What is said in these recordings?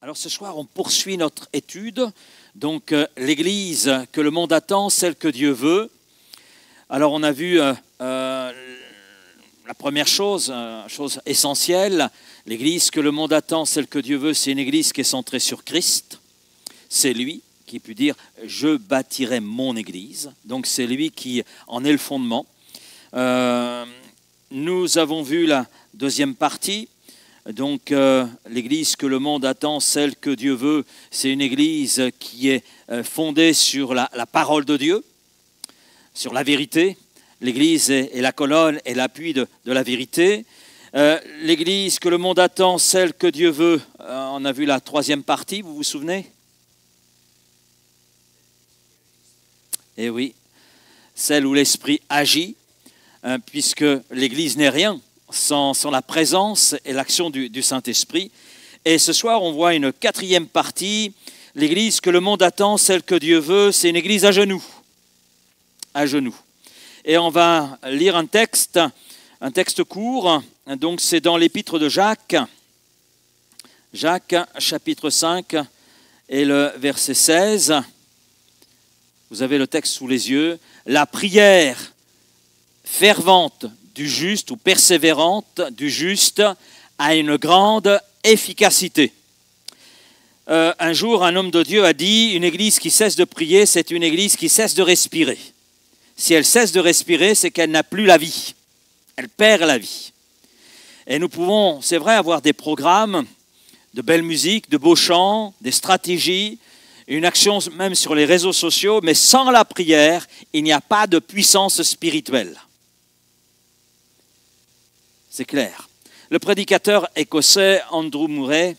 Alors ce soir, on poursuit notre étude. Donc l'Église que le monde attend, celle que Dieu veut. Alors on a vu la première chose, chose essentielle, l'Église que le monde attend, celle que Dieu veut, c'est une Église qui est centrée sur Christ. C'est lui qui peut dire « je bâtirai mon Église ». Donc c'est lui qui en est le fondement. Nous avons vu la deuxième partie. Donc l'Église que le monde attend, celle que Dieu veut, c'est une Église qui est fondée sur la parole de Dieu, sur la vérité. L'Église est la colonne et l'appui de la vérité. L'Église que le monde attend, celle que Dieu veut, on a vu la troisième partie, vous vous souvenez? Eh oui, celle où l'Esprit agit, puisque l'Église n'est rien sans la présence et l'action du Saint-Esprit. Et ce soir, on voit une quatrième partie. L'Église que le monde attend, celle que Dieu veut, c'est une Église à genoux. À genoux. Et on va lire un texte court. Donc c'est dans l'épître de Jacques. Jacques, chapitre 5, et le verset 16. Vous avez le texte sous les yeux. La prière fervente du juste ou persévérante du juste a une grande efficacité. Un jour, un homme de Dieu a dit, une église qui cesse de prier, c'est une église qui cesse de respirer. Si elle cesse de respirer, c'est qu'elle n'a plus la vie. Elle perd la vie. Et nous pouvons, c'est vrai, avoir des programmes, de belle musique, de beaux chants, des stratégies, une action même sur les réseaux sociaux, mais sans la prière, il n'y a pas de puissance spirituelle. C'est clair. Le prédicateur écossais Andrew Murray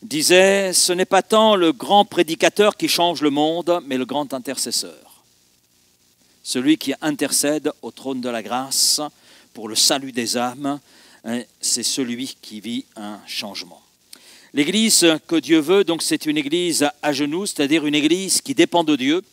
disait « Ce n'est pas tant le grand prédicateur qui change le monde, mais le grand intercesseur. Celui qui intercède au trône de la grâce pour le salut des âmes, c'est celui qui vit un changement. » L'Église que Dieu veut, donc c'est une Église à genoux, c'est-à-dire une Église qui dépend de Dieu,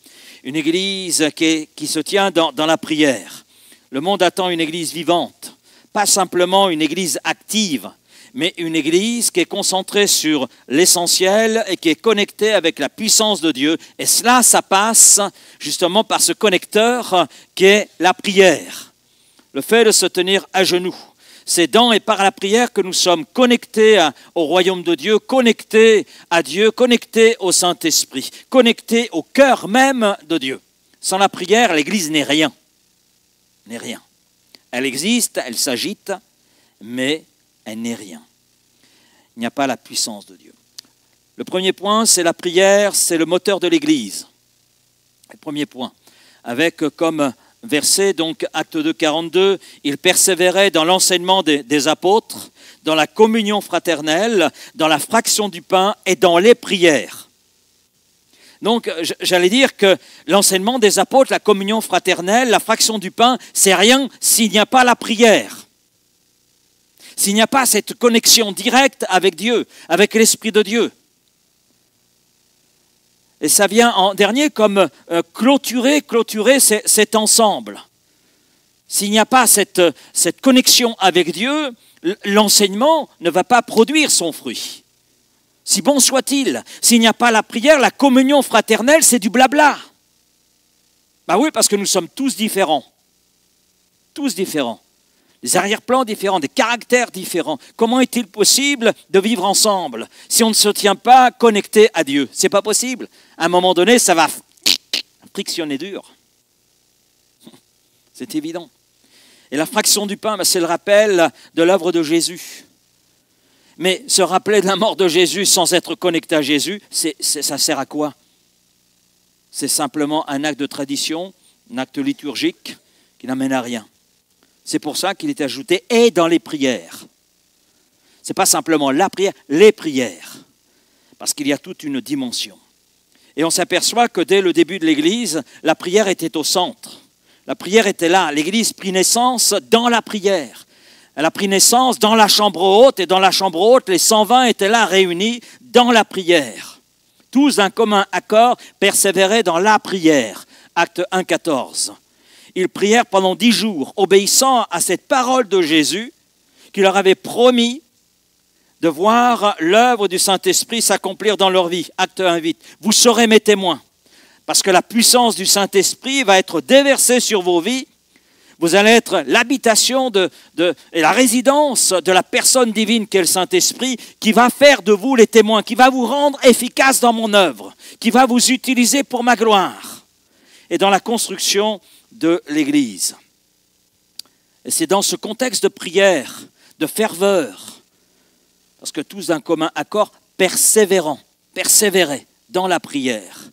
une Église qui se tient dans la prière. Le monde attend une Église vivante. Pas simplement une église active, mais une église qui est concentrée sur l'essentiel et qui est connectée avec la puissance de Dieu. Et cela, ça passe justement par ce connecteur qui est la prière. Le fait de se tenir à genoux. C'est dans et par la prière que nous sommes connectés au royaume de Dieu, connectés à Dieu, connectés au Saint-Esprit, connectés au cœur même de Dieu. Sans la prière, l'église n'est rien. N'est rien. Elle existe, elle s'agite, mais elle n'est rien. Il n'y a pas la puissance de Dieu. Le premier point, c'est la prière, c'est le moteur de l'Église. Le premier point. Avec comme verset, donc Acte 2, 42, il persévérait dans l'enseignement des apôtres, dans la communion fraternelle, dans la fraction du pain et dans les prières. Donc, j'allais dire que l'enseignement des apôtres, la communion fraternelle, la fraction du pain, c'est rien s'il n'y a pas la prière. S'il n'y a pas cette connexion directe avec Dieu, avec l'Esprit de Dieu. Et ça vient en dernier comme clôturer cet ensemble. S'il n'y a pas cette connexion avec Dieu, l'enseignement ne va pas produire son fruit. Si bon soit-il, s'il n'y a pas la prière, la communion fraternelle, c'est du blabla. Ben oui, parce que nous sommes tous différents. Tous différents. Des arrière-plans différents, des caractères différents. Comment est-il possible de vivre ensemble si on ne se tient pas connecté à Dieu? C'est pas possible. À un moment donné, ça va frictionner dur. C'est évident. Et la fraction du pain, c'est le rappel de l'œuvre de Jésus. Mais se rappeler de la mort de Jésus sans être connecté à Jésus, ça sert à quoi? C'est simplement un acte de tradition, un acte liturgique qui n'amène à rien. C'est pour ça qu'il est ajouté « et dans les prières ». Ce n'est pas simplement la prière, les prières. Parce qu'il y a toute une dimension. Et on s'aperçoit que dès le début de l'Église, la prière était au centre. La prière était là. L'Église prit naissance dans la prière. Elle a pris naissance dans la chambre haute, et dans la chambre haute, les 120 étaient là réunis dans la prière. Tous d'un commun accord persévéraient dans la prière. Acte 1, 14. Ils prièrent pendant 10 jours, obéissant à cette parole de Jésus qui leur avait promis de voir l'œuvre du Saint-Esprit s'accomplir dans leur vie. Acte 1:8. Vous serez mes témoins, parce que la puissance du Saint-Esprit va être déversée sur vos vies. Vous allez être l'habitation et la résidence de la personne divine qu'est le Saint-Esprit, qui va faire de vous les témoins, qui va vous rendre efficaces dans mon œuvre, qui va vous utiliser pour ma gloire et dans la construction de l'Église. Et c'est dans ce contexte de prière, de ferveur, parce que tous d'un commun accord, persévérer dans la prière.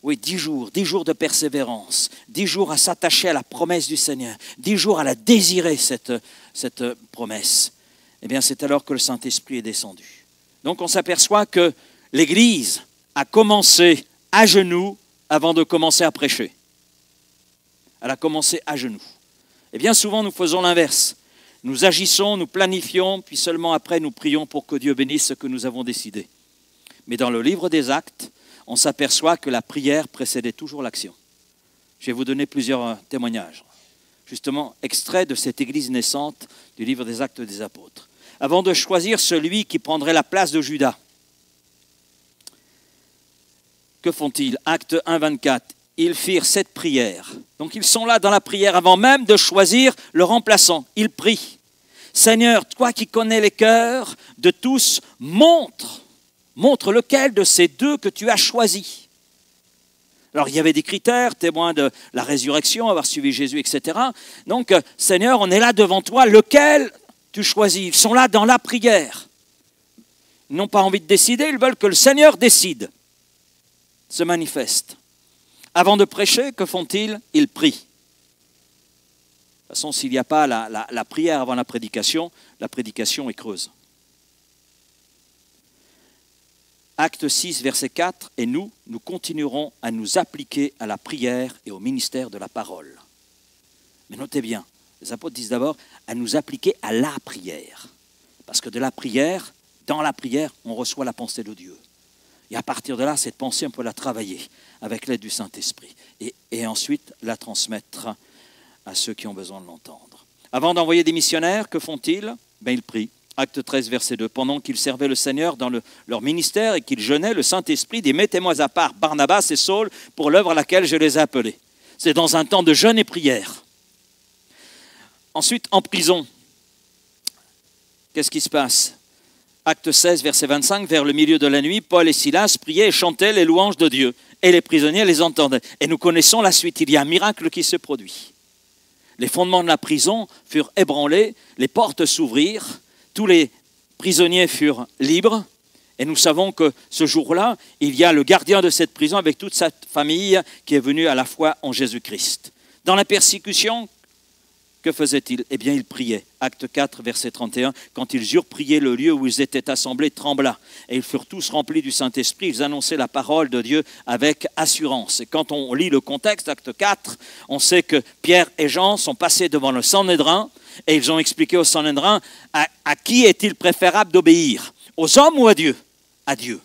Oui, 10 jours de persévérance, 10 jours à s'attacher à la promesse du Seigneur, 10 jours à la désirer, cette promesse. Eh bien, c'est alors que le Saint-Esprit est descendu. Donc, on s'aperçoit que l'Église a commencé à genoux avant de commencer à prêcher. Elle a commencé à genoux. Et bien souvent, nous faisons l'inverse. Nous agissons, nous planifions, puis seulement après, nous prions pour que Dieu bénisse ce que nous avons décidé. Mais dans le livre des Actes, on s'aperçoit que la prière précédait toujours l'action. Je vais vous donner plusieurs témoignages. Justement, extrait de cette église naissante du livre des Actes des Apôtres. Avant de choisir celui qui prendrait la place de Judas, que font-ils? Acte 1:24. Ils firent cette prière. Donc ils sont là dans la prière avant même de choisir le remplaçant. Ils prient. Seigneur, toi qui connais les cœurs de tous, montre lequel de ces deux que tu as choisi. Alors il y avait des critères, témoins de la résurrection, avoir suivi Jésus, etc. Donc Seigneur, on est là devant toi, lequel tu choisis? Ils sont là dans la prière. Ils n'ont pas envie de décider, ils veulent que le Seigneur décide, se manifeste. Avant de prêcher, que font-ils? Ils prient. De toute façon, s'il n'y a pas la prière avant la prédication est creuse. Acte 6, verset 4, « Et nous continuerons à nous appliquer à la prière et au ministère de la parole. » Mais notez bien, les apôtres disent d'abord à nous appliquer à la prière. Parce que de la prière, dans la prière, on reçoit la pensée de Dieu. Et à partir de là, cette pensée, on peut la travailler avec l'aide du Saint-Esprit. Et ensuite, la transmettre à ceux qui ont besoin de l'entendre. Avant d'envoyer des missionnaires, que font-ils? Ils prient. Acte 13, verset 2. Pendant qu'ils servaient le Seigneur dans leur ministère et qu'ils jeûnaient, le Saint-Esprit dit « Mettez-moi à part Barnabas et Saul pour l'œuvre à laquelle je les ai appelés. » C'est dans un temps de jeûne et prière. Ensuite, en prison, qu'est-ce qui se passe? Acte 16, verset 25. Vers le milieu de la nuit, Paul et Silas priaient et chantaient les louanges de Dieu. Et les prisonniers les entendaient. Et nous connaissons la suite. Il y a un miracle qui se produit. Les fondements de la prison furent ébranlés, les portes s'ouvrirent, tous les prisonniers furent libres, et nous savons que ce jour-là, il y a le gardien de cette prison avec toute sa famille qui est venue à la foi en Jésus-Christ. Dans la persécution, que faisait-il? Eh bien, il priait. Acte 4, verset 31. Quand ils eurent prié, le lieu où ils étaient assemblés trembla. Et ils furent tous remplis du Saint-Esprit. Ils annonçaient la parole de Dieu avec assurance. Et quand on lit le contexte, acte 4, on sait que Pierre et Jean sont passés devant le Sanhédrin et ils ont expliqué au Sanhédrin à qui est-il préférable d'obéir? Aux hommes ou à Dieu? À Dieu.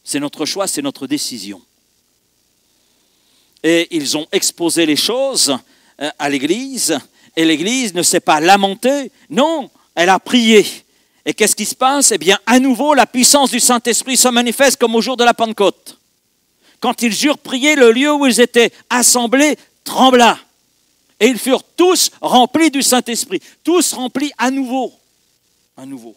C'est notre choix, c'est notre décision. Et ils ont exposé les choses à l'Église. Et l'Église ne s'est pas lamentée, non, elle a prié. Et qu'est-ce qui se passe? Eh bien, à nouveau, la puissance du Saint-Esprit se manifeste comme au jour de la Pentecôte. Quand ils eurent prié, le lieu où ils étaient assemblés trembla. Et ils furent tous remplis du Saint-Esprit, tous remplis à nouveau. À nouveau.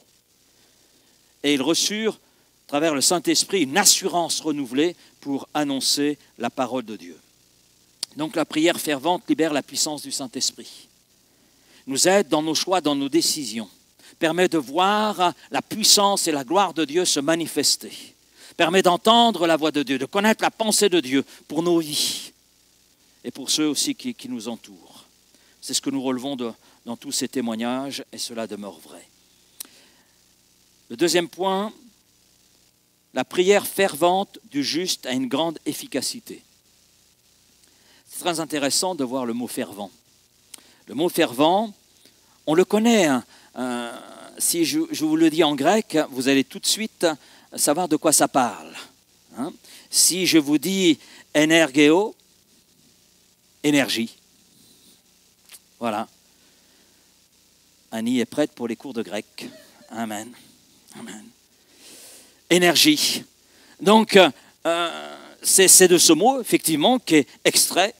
Et ils reçurent, à travers le Saint-Esprit, une assurance renouvelée pour annoncer la parole de Dieu. Donc la prière fervente libère la puissance du Saint-Esprit. Nous aide dans nos choix, dans nos décisions, permet de voir la puissance et la gloire de Dieu se manifester, permet d'entendre la voix de Dieu, de connaître la pensée de Dieu pour nos vies et pour ceux aussi qui nous entourent. C'est ce que nous relevons dans tous ces témoignages et cela demeure vrai. Le deuxième point, la prière fervente du juste a une grande efficacité. C'est très intéressant de voir le mot fervent. Le mot fervent, on le connaît. Si je vous le dis en grec, vous allez tout de suite savoir de quoi ça parle. Si je vous dis énergéo, énergie. Voilà. Annie est prête pour les cours de grec. Amen. Amen. Énergie. Donc, c'est de ce mot, effectivement, qu'est extrait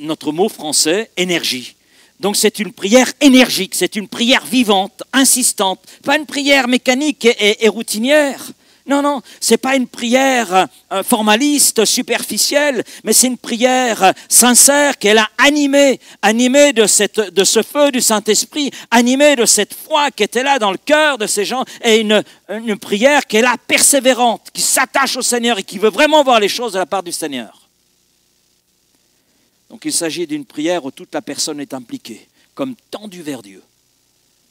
notre mot français, énergie. Donc, c'est une prière énergique, c'est une prière vivante, insistante, pas une prière mécanique et routinière. Non, non, ce n'est pas une prière formaliste, superficielle, mais c'est une prière sincère qu'elle a animée de ce feu du Saint-Esprit, animée de cette foi qui était là dans le cœur de ces gens, et une prière qui est là, persévérante, qui s'attache au Seigneur et qui veut vraiment voir les choses de la part du Seigneur. Donc il s'agit d'une prière où toute la personne est impliquée, comme tendue vers Dieu,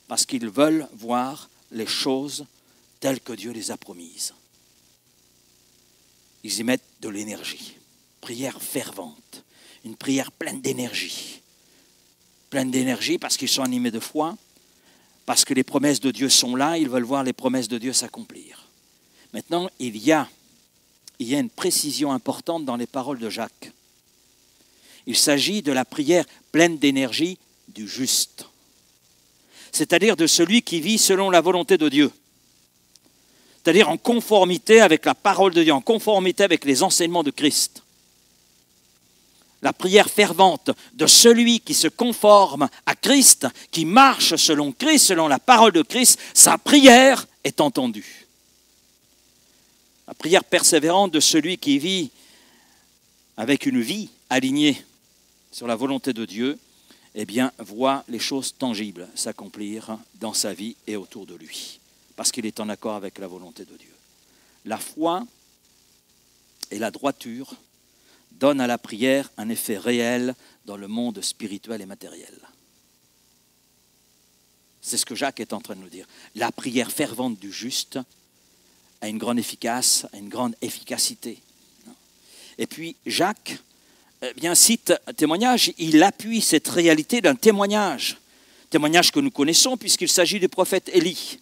parce qu'ils veulent voir les choses telles que Dieu les a promises. Ils y mettent de l'énergie. Prière fervente, une prière pleine d'énergie. Pleine d'énergie parce qu'ils sont animés de foi, parce que les promesses de Dieu sont là, ils veulent voir les promesses de Dieu s'accomplir. Maintenant, il y a une précision importante dans les paroles de Jacques. Il s'agit de la prière pleine d'énergie du juste, c'est-à-dire de celui qui vit selon la volonté de Dieu. C'est-à-dire en conformité avec la parole de Dieu, en conformité avec les enseignements de Christ. La prière fervente de celui qui se conforme à Christ, qui marche selon Christ, selon la parole de Christ, sa prière est entendue. La prière persévérante de celui qui vit avec une vie alignée sur la volonté de Dieu, eh bien, voit les choses tangibles s'accomplir dans sa vie et autour de lui, parce qu'il est en accord avec la volonté de Dieu. La foi et la droiture donnent à la prière un effet réel dans le monde spirituel et matériel. C'est ce que Jacques est en train de nous dire. La prière fervente du juste a une grande efficacité. Et puis Jacques cite un témoignage, il appuie cette réalité d'un témoignage que nous connaissons puisqu'il s'agit du prophète Élie.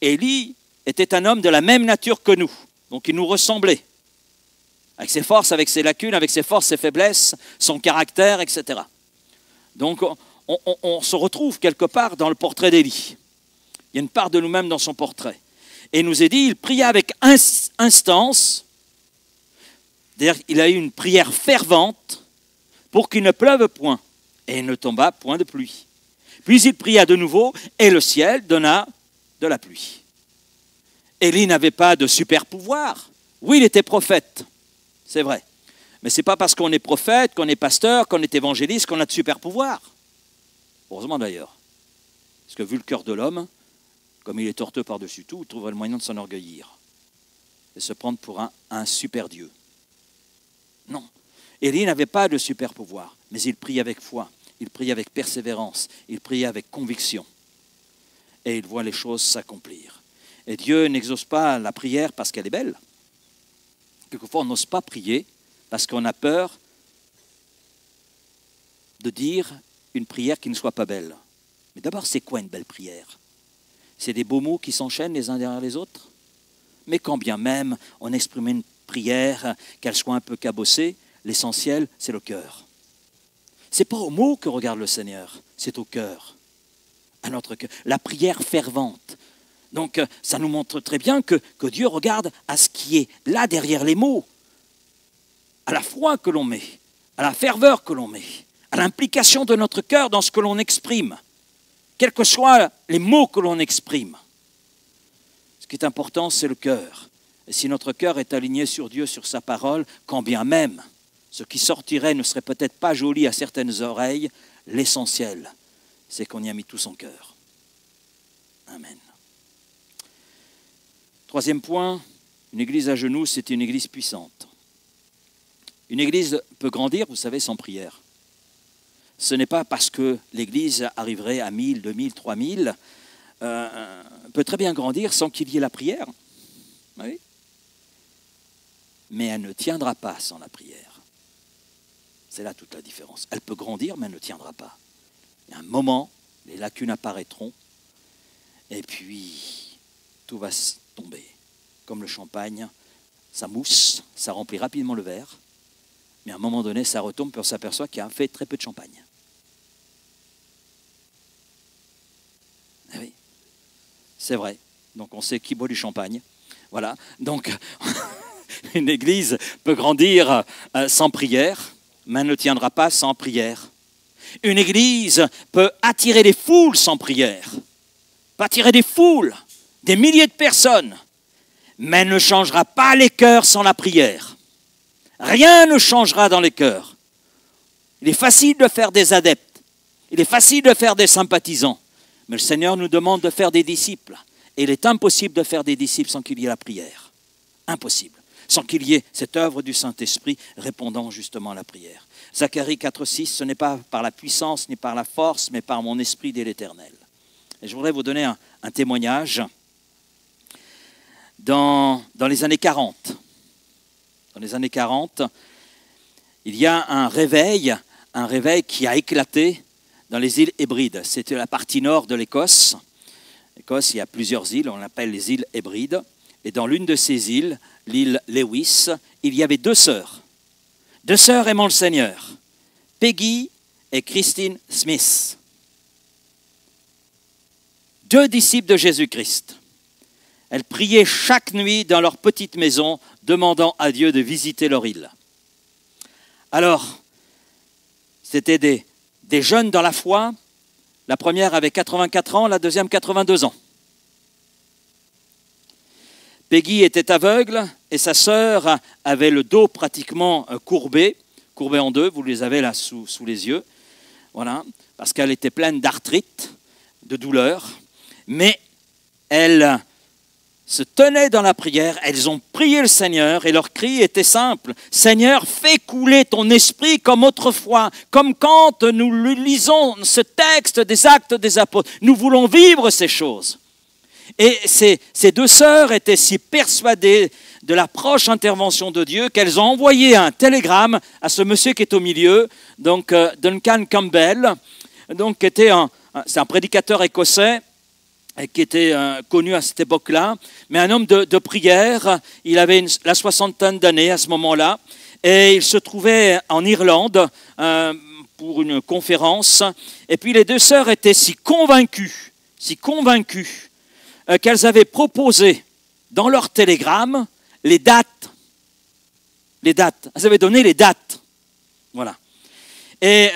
Élie était un homme de la même nature que nous, donc il nous ressemblait, avec ses forces, avec ses lacunes, avec ses forces, ses faiblesses, son caractère, etc. Donc on se retrouve quelque part dans le portrait d'Élie. Il y a une part de nous-mêmes dans son portrait. Et il nous est dit, il pria avec instance, c'est-à-dire il a eu une prière fervente pour qu'il ne pleuve point, et il ne tomba point de pluie. Puis il pria de nouveau, et le ciel donna de la pluie. Élie n'avait pas de super pouvoir. Oui, il était prophète, c'est vrai. Mais ce n'est pas parce qu'on est prophète, qu'on est pasteur, qu'on est évangéliste, qu'on a de super pouvoir. Heureusement d'ailleurs. Parce que vu le cœur de l'homme, comme il est torteux par-dessus tout, il trouverait le moyen de s'enorgueillir et se prendre pour un super Dieu. Non. Élie n'avait pas de super pouvoir, mais il prie avec foi, il prie avec persévérance, il prie avec conviction. Et il voit les choses s'accomplir. Et Dieu n'exauce pas la prière parce qu'elle est belle. Quelquefois, on n'ose pas prier parce qu'on a peur de dire une prière qui ne soit pas belle. Mais d'abord, c'est quoi une belle prière? C'est des beaux mots qui s'enchaînent les uns derrière les autres? Mais quand bien même on exprime une prière, qu'elle soit un peu cabossée, l'essentiel, c'est le cœur. Ce n'est pas aux mots que regarde le Seigneur, c'est au cœur, à notre cœur. La prière fervente. Donc, ça nous montre très bien que Dieu regarde à ce qui est là derrière les mots, à la foi que l'on met, à la ferveur que l'on met, à l'implication de notre cœur dans ce que l'on exprime, quels que soient les mots que l'on exprime. Ce qui est important, c'est le cœur. Et si notre cœur est aligné sur Dieu, sur sa parole, quand bien même ce qui sortirait ne serait peut-être pas joli à certaines oreilles, l'essentiel, c'est qu'on y a mis tout son cœur. Amen. Troisième point, une église à genoux, c'est une église puissante. Une église peut grandir, vous savez, sans prière. Ce n'est pas parce que l'église arriverait à 1000, 2000, 3000, peut très bien grandir sans qu'il y ait la prière. Oui. Mais elle ne tiendra pas sans la prière. C'est là toute la différence. Elle peut grandir, mais elle ne tiendra pas. Il y a un moment, les lacunes apparaîtront, et puis tout va tomber. Comme le champagne, ça mousse, ça remplit rapidement le verre, mais à un moment donné, ça retombe, puis on s'aperçoit qu'il y a fait très peu de champagne. Ah oui, c'est vrai. Donc on sait qui boit du champagne. Voilà. Donc une église peut grandir sans prière, mais elle ne tiendra pas sans prière. Une église peut attirer des foules sans prière, peut attirer des foules, des milliers de personnes, mais elle ne changera pas les cœurs sans la prière. Rien ne changera dans les cœurs. Il est facile de faire des adeptes, il est facile de faire des sympathisants, mais le Seigneur nous demande de faire des disciples. Et il est impossible de faire des disciples sans qu'il y ait la prière. Impossible. Sans qu'il y ait cette œuvre du Saint-Esprit répondant justement à la prière. Zacharie 4,6, ce n'est pas par la puissance ni par la force, mais par mon esprit, dit l'Éternel. Et je voudrais vous donner un témoignage. Dans les années 40, il y a un réveil qui a éclaté dans les îles Hébrides. C'était la partie nord de l'Écosse. L'Écosse, il y a plusieurs îles, on l'appelle les îles Hébrides. Et dans l'une de ces îles, l'île Lewis, il y avait deux sœurs aimant le Seigneur, Peggy et Christine Smith. Deux disciples de Jésus-Christ. Elles priaient chaque nuit dans leur petite maison, demandant à Dieu de visiter leur île. Alors, c'était des jeunes dans la foi. La première avait 84 ans, la deuxième 82 ans. Peggy était aveugle et sa sœur avait le dos pratiquement courbé en deux, vous les avez là sous les yeux, voilà, parce qu'elle était pleine d'arthrite, de douleur, mais elle se tenaient dans la prière, elles ont prié le Seigneur et leur cri était simple. Seigneur, fais couler ton esprit comme autrefois, comme quand nous lisons ce texte des Actes des Apôtres. Nous voulons vivre ces choses. Et ces deux sœurs étaient si persuadées de la proche intervention de Dieu qu'elles ont envoyé un télégramme à ce monsieur qui est au milieu, donc Duncan Campbell, donc c'est un prédicateur écossais, qui était connu à cette époque-là, mais un homme de prière. Il avait la soixantaine d'années à ce moment-là, et il se trouvait en Irlande pour une conférence. Et puis les deux sœurs étaient si convaincues qu'elles avaient proposé dans leur télégramme les dates. Elles avaient donné les dates. Voilà. Et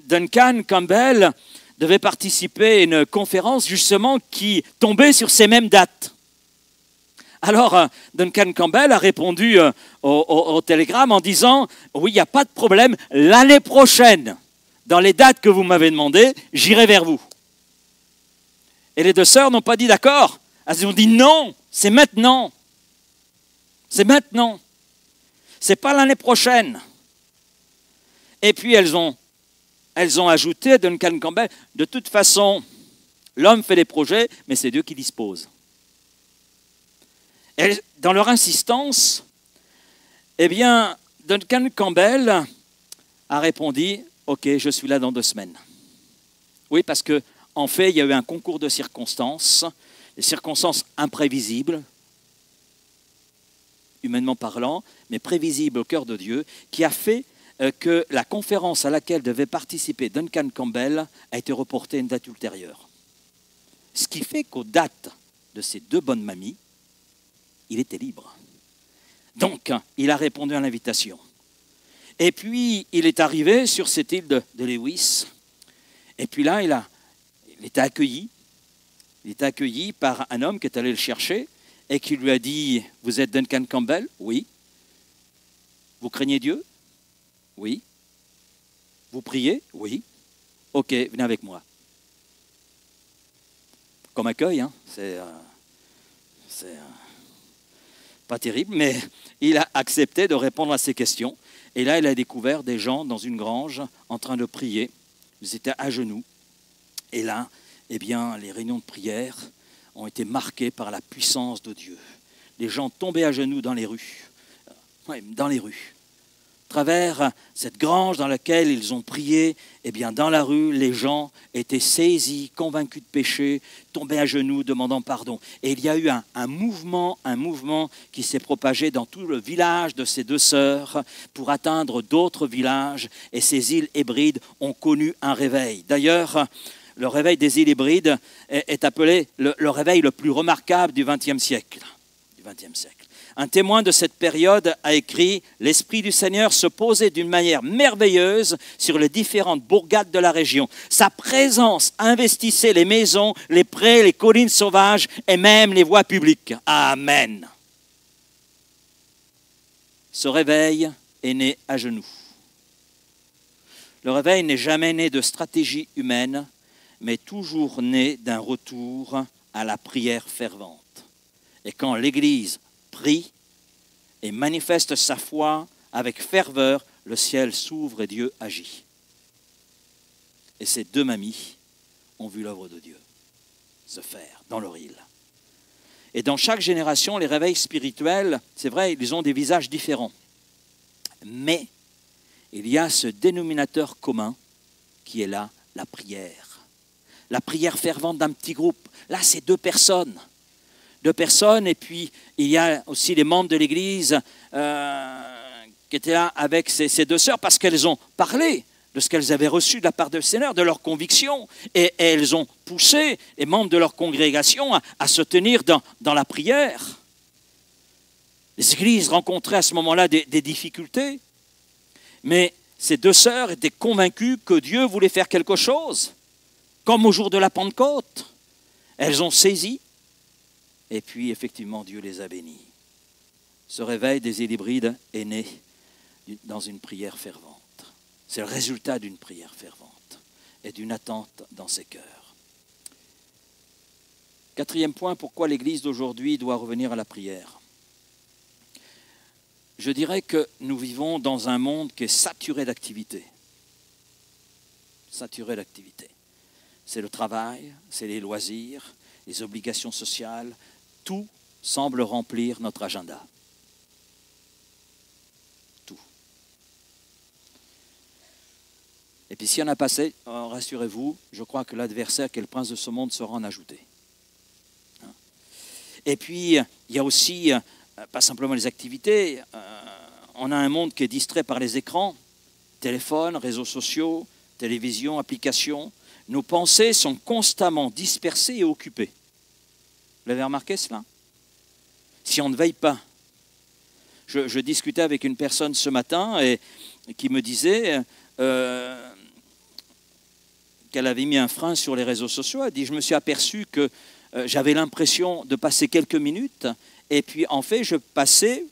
Duncan Campbell devait participer à une conférence justement qui tombait sur ces mêmes dates. Alors, Duncan Campbell a répondu au télégramme en disant « Oui, il n'y a pas de problème, l'année prochaine, dans les dates que vous m'avez demandées, j'irai vers vous. » Et les deux sœurs n'ont pas dit « D'accord ». Elles ont dit « Non, c'est maintenant. C'est maintenant. C'est pas l'année prochaine. » Et puis elles ont ajouté à Duncan Campbell, de toute façon, l'homme fait des projets, mais c'est Dieu qui dispose. Et dans leur insistance, eh bien, Duncan Campbell a répondu, ok, je suis là dans 2 semaines. Oui, parce qu'en fait, il y a eu un concours de circonstances, des circonstances imprévisibles, humainement parlant, mais prévisibles au cœur de Dieu, qui a fait que la conférence à laquelle devait participer Duncan Campbell a été reportée à une date ultérieure. Ce qui fait qu'aux dates de ces 2 bonnes mamies, il était libre. Donc, il a répondu à l'invitation. Et puis, il est arrivé sur cette île de Lewis. Et puis là, il était accueilli. Il était accueilli par un homme qui est allé le chercher et qui lui a dit « Vous êtes Duncan Campbell ?»« Oui. »« Vous craignez Dieu ?» Oui. Vous priez? Oui. Ok, venez avec moi. Comme accueil, hein, c'est pas terrible, mais il a accepté de répondre à ces questions. Et là, il a découvert des gens dans une grange en train de prier. Ils étaient à genoux. Et là, eh bien, les réunions de prière ont été marquées par la puissance de Dieu. Les gens tombaient à genoux dans les rues. Oui, dans les rues. À travers cette grange dans laquelle ils ont prié, eh bien, dans la rue, les gens étaient saisis, convaincus de péché, tombaient à genoux, demandant pardon. Et il y a eu un mouvement qui s'est propagé dans tout le village de ces 2 sœurs pour atteindre d'autres villages. Et ces îles Hébrides ont connu un réveil. D'ailleurs, le réveil des îles Hébrides est appelé le réveil le plus remarquable du XXe siècle. Un témoin de cette période a écrit « L'Esprit du Seigneur se posait d'une manière merveilleuse sur les différentes bourgades de la région. Sa présence investissait les maisons, les prés, les collines sauvages et même les voies publiques. » Amen. Ce réveil est né à genoux. Le réveil n'est jamais né de stratégie humaine, mais toujours né d'un retour à la prière fervente. Et quand l'Église prie et manifeste sa foi avec ferveur, le ciel s'ouvre et Dieu agit. Et ces deux mamies ont vu l'œuvre de Dieu se faire dans leur île. Et dans chaque génération, les réveils spirituels, c'est vrai, ils ont des visages différents. Mais il y a ce dénominateur commun qui est là, la prière. La prière fervente d'un petit groupe. Là, c'est deux personnes. Et puis il y a aussi les membres de l'Église qui étaient là avec ces deux sœurs parce qu'elles ont parlé de ce qu'elles avaient reçu de la part du Seigneur, de leurs convictions, et elles ont poussé les membres de leur congrégation à se tenir dans la prière. Les églises rencontraient à ce moment-là des difficultés, mais ces deux sœurs étaient convaincues que Dieu voulait faire quelque chose, comme au jour de la Pentecôte. Elles ont saisi, et puis effectivement Dieu les a bénies. Ce réveil des îles Hébrides est né dans une prière fervente. C'est le résultat d'une prière fervente et d'une attente dans ses cœurs. Quatrième point, pourquoi l'Église d'aujourd'hui doit revenir à la prière? Je dirais que nous vivons dans un monde qui est saturé d'activité. Saturé d'activité. C'est le travail, c'est les loisirs, les obligations sociales. Tout semble remplir notre agenda. Tout. Et puis s'il y en a passé, rassurez-vous, je crois que l'adversaire qui est le prince de ce monde sera en ajouté. Et puis, il y a aussi, pas simplement les activités, on a un monde qui est distrait par les écrans, téléphone, réseaux sociaux, télévision, applications. Nos pensées sont constamment dispersées et occupées. Vous l'avez remarqué cela? Si on ne veille pas. Je discutais avec une personne ce matin et qui me disait qu'elle avait mis un frein sur les réseaux sociaux. Elle dit, je me suis aperçu que j'avais l'impression de passer quelques minutes et puis en fait je passais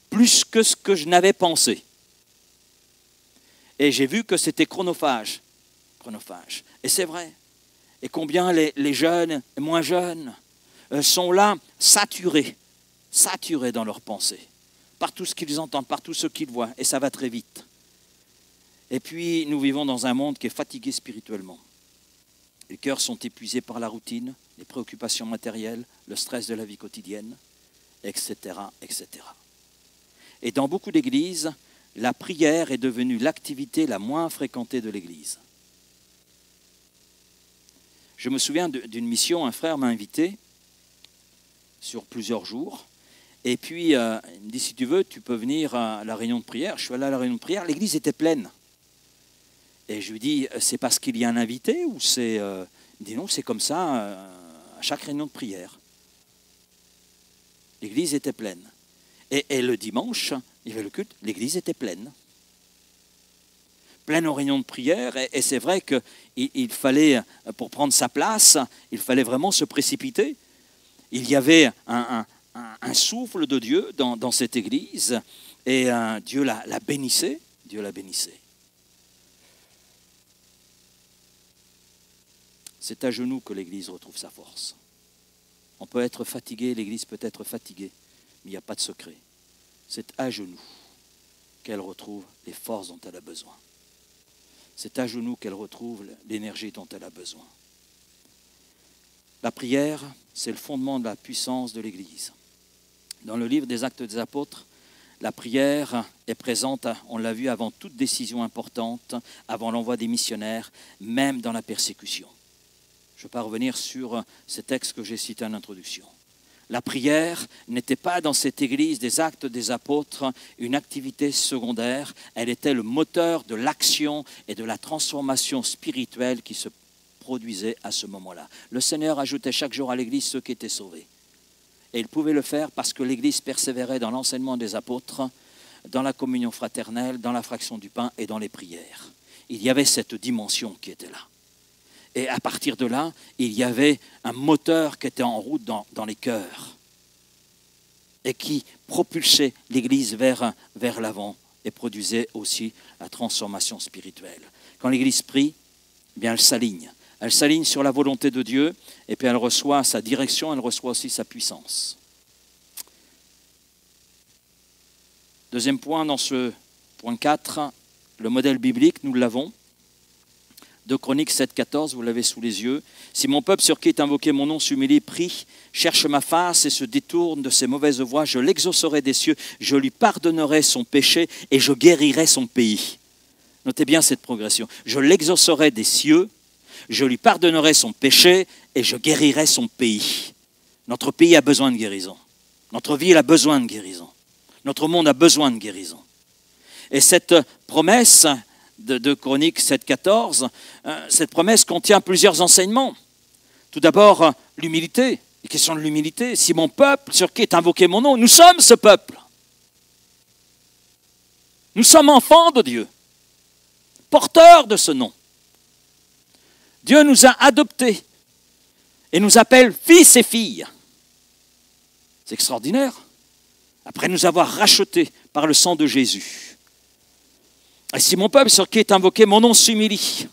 plus que ce que je n'avais pensé. Et j'ai vu que c'était chronophage. Et c'est vrai. Et combien les jeunes et moins jeunes sont là saturés dans leurs pensées, par tout ce qu'ils entendent, par tout ce qu'ils voient, et ça va très vite. Et puis, nous vivons dans un monde qui est fatigué spirituellement. Les cœurs sont épuisés par la routine, les préoccupations matérielles, le stress de la vie quotidienne, etc., etc. Et dans beaucoup d'églises, la prière est devenue l'activité la moins fréquentée de l'église. Je me souviens d'une mission, un frère m'a invité sur plusieurs jours. Et puis, il me dit, si tu veux, tu peux venir à la réunion de prière. Je suis allé à la réunion de prière, l'église était pleine. Et je lui dis, c'est parce qu'il y a un invité ou c'est... Il me dit, non, c'est comme ça à chaque réunion de prière. L'église était pleine. Et le dimanche, il y avait le culte, l'église était pleine. Pleine aux réunions de prière. Et c'est vrai qu'il fallait, pour prendre sa place, il fallait vraiment se précipiter. Il y avait un souffle de Dieu dans cette église et Dieu la bénissait. Dieu la bénissait. C'est à genoux que l'église retrouve sa force. On peut être fatigué, l'église peut être fatiguée, mais il n'y a pas de secret. C'est à genoux qu'elle retrouve les forces dont elle a besoin. C'est à genoux qu'elle retrouve l'énergie dont elle a besoin. La prière, c'est le fondement de la puissance de l'Église. Dans le livre des Actes des Apôtres, la prière est présente, on l'a vu, avant toute décision importante, avant l'envoi des missionnaires, même dans la persécution. Je ne vais pas revenir sur ces textes que j'ai cités en introduction. La prière n'était pas dans cette Église des Actes des Apôtres une activité secondaire, elle était le moteur de l'action et de la transformation spirituelle qui se produisait à ce moment-là. Le Seigneur ajoutait chaque jour à l'Église ceux qui étaient sauvés. Et il pouvait le faire parce que l'Église persévérait dans l'enseignement des apôtres, dans la communion fraternelle, dans la fraction du pain et dans les prières. Il y avait cette dimension qui était là. Et à partir de là, il y avait un moteur qui était en route dans les cœurs et qui propulsait l'Église vers l'avant et produisait aussi la transformation spirituelle. Quand l'Église prie, eh bien elle s'aligne. Elle s'aligne sur la volonté de Dieu et puis elle reçoit sa direction, elle reçoit aussi sa puissance. Deuxième point, dans ce point 4, le modèle biblique, nous l'avons. 2 Chroniques 7, 14, vous l'avez sous les yeux. « Si mon peuple sur qui est invoqué mon nom s'humilie, prie, cherche ma face et se détourne de ses mauvaises voies, je l'exaucerai des cieux, je lui pardonnerai son péché et je guérirai son pays. » Notez bien cette progression. « Je l'exaucerai des cieux, je lui pardonnerai son péché et je guérirai son pays. » Notre pays a besoin de guérison. Notre ville a besoin de guérison. Notre monde a besoin de guérison. Et cette promesse de Chroniques 7, 14, cette promesse contient plusieurs enseignements. Tout d'abord, l'humilité, les questions de l'humilité. Si mon peuple, sur qui est invoqué mon nom, nous sommes ce peuple. Nous sommes enfants de Dieu, porteurs de ce nom. Dieu nous a adoptés et nous appelle fils et filles. C'est extraordinaire. Après nous avoir rachetés par le sang de Jésus. Et si mon peuple sur qui est invoqué mon nom s'humilie,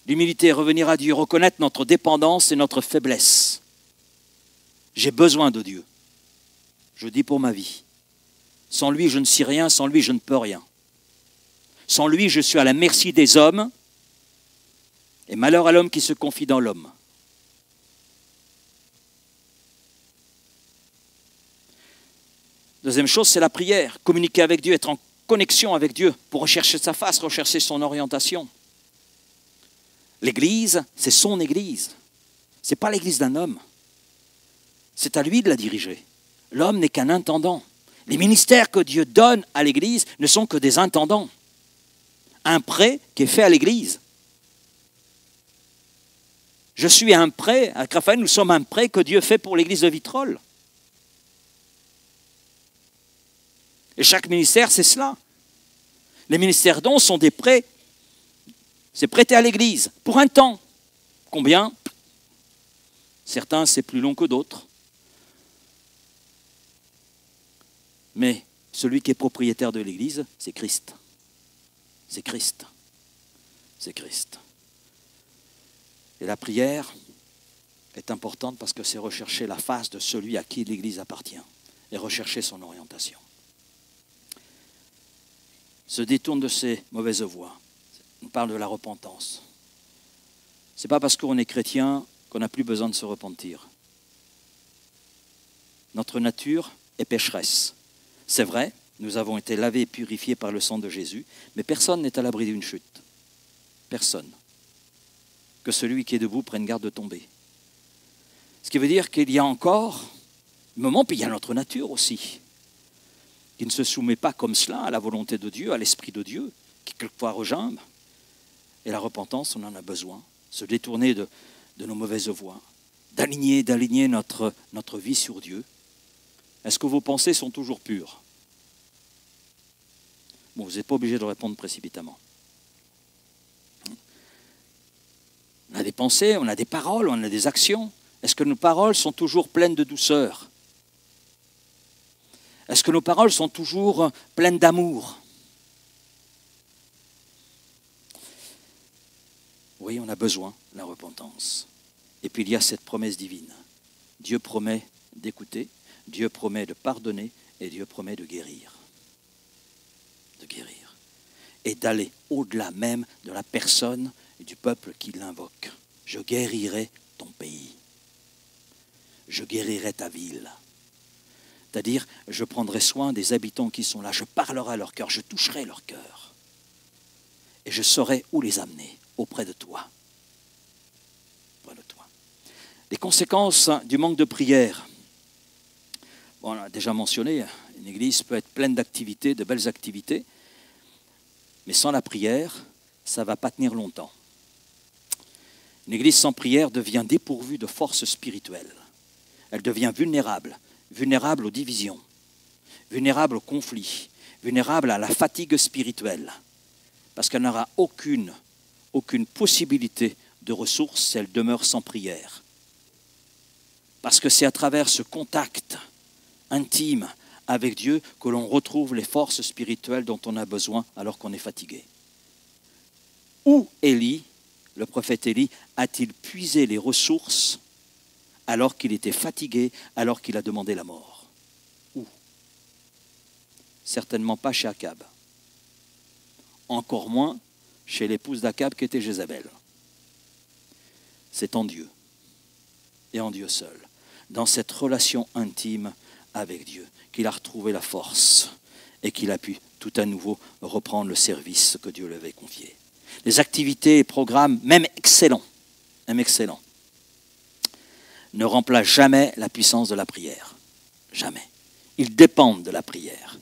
l'humilité est revenir à Dieu, reconnaître notre dépendance et notre faiblesse. J'ai besoin de Dieu. Je dis pour ma vie. Sans lui, je ne suis rien, sans lui, je ne peux rien. Sans lui, je suis à la merci des hommes, et malheur à l'homme qui se confie dans l'homme. Deuxième chose, c'est la prière. Communiquer avec Dieu, être en connexion avec Dieu pour rechercher sa face, rechercher son orientation. L'Église, c'est son Église. Ce n'est pas l'Église d'un homme. C'est à lui de la diriger. L'homme n'est qu'un intendant. Les ministères que Dieu donne à l'Église ne sont que des intendants. Un prêt qui est fait à l'Église. Je suis un prêt, à Raphaël, nous sommes un prêt que Dieu fait pour l'Église de Vitrolles. Et chaque ministère, c'est cela. Les ministères dons sont des prêts. C'est prêté à l'Église pour un temps. Combien? Certains, c'est plus long que d'autres. Mais celui qui est propriétaire de l'Église, c'est Christ. C'est Christ. C'est Christ. Et la prière est importante parce que c'est rechercher la face de celui à qui l'Église appartient et rechercher son orientation. Se détourne de ses mauvaises voies. On parle de la repentance. Ce n'est pas parce qu'on est chrétien qu'on n'a plus besoin de se repentir. Notre nature est pécheresse. C'est vrai, nous avons été lavés et purifiés par le sang de Jésus, mais personne n'est à l'abri d'une chute. Personne. Que celui qui est debout prenne garde de tomber. Ce qui veut dire qu'il y a encore un moment, puis il y a notre nature aussi, qui ne se soumet pas comme cela à la volonté de Dieu, à l'Esprit de Dieu, qui quelquefois regimbe. Et la repentance, on en a besoin. Se détourner de nos mauvaises voies, d'aligner notre vie sur Dieu. Est-ce que vos pensées sont toujours pures? Bon, vous n'êtes pas obligé de répondre précipitamment. On a des pensées, on a des paroles, on a des actions. Est-ce que nos paroles sont toujours pleines de douceur? Est-ce que nos paroles sont toujours pleines d'amour? Oui, on a besoin de la repentance. Et puis il y a cette promesse divine. Dieu promet d'écouter, Dieu promet de pardonner et Dieu promet de guérir. De guérir. Et d'aller au-delà même de la personne et du peuple qui l'invoque. Je guérirai ton pays. Je guérirai ta ville. C'est-à-dire, je prendrai soin des habitants qui sont là. Je parlerai à leur cœur, je toucherai leur cœur. Et je saurai où les amener, auprès de toi. Auprès de toi. Les conséquences du manque de prière. Bon, on a déjà mentionné, une église peut être pleine d'activités, de belles activités, mais sans la prière, ça ne va pas tenir longtemps. Une église sans prière devient dépourvue de force spirituelle. Elle devient vulnérable, vulnérable aux divisions, vulnérable aux conflits, vulnérable à la fatigue spirituelle, parce qu'elle n'aura aucune possibilité de ressources si elle demeure sans prière. Parce que c'est à travers ce contact intime avec Dieu que l'on retrouve les forces spirituelles dont on a besoin alors qu'on est fatigué. Où Élie, le prophète Élie, a-t-il puisé les ressources alors qu'il était fatigué, alors qu'il a demandé la mort? Où? Certainement pas chez Akab. Encore moins chez l'épouse d'Akab qui était Jézabel. C'est en Dieu et en Dieu seul, dans cette relation intime avec Dieu, qu'il a retrouvé la force et qu'il a pu tout à nouveau reprendre le service que Dieu lui avait confié. Les activités et programmes, même excellents, ne remplacent jamais la puissance de la prière. Jamais. Ils dépendent de la prière.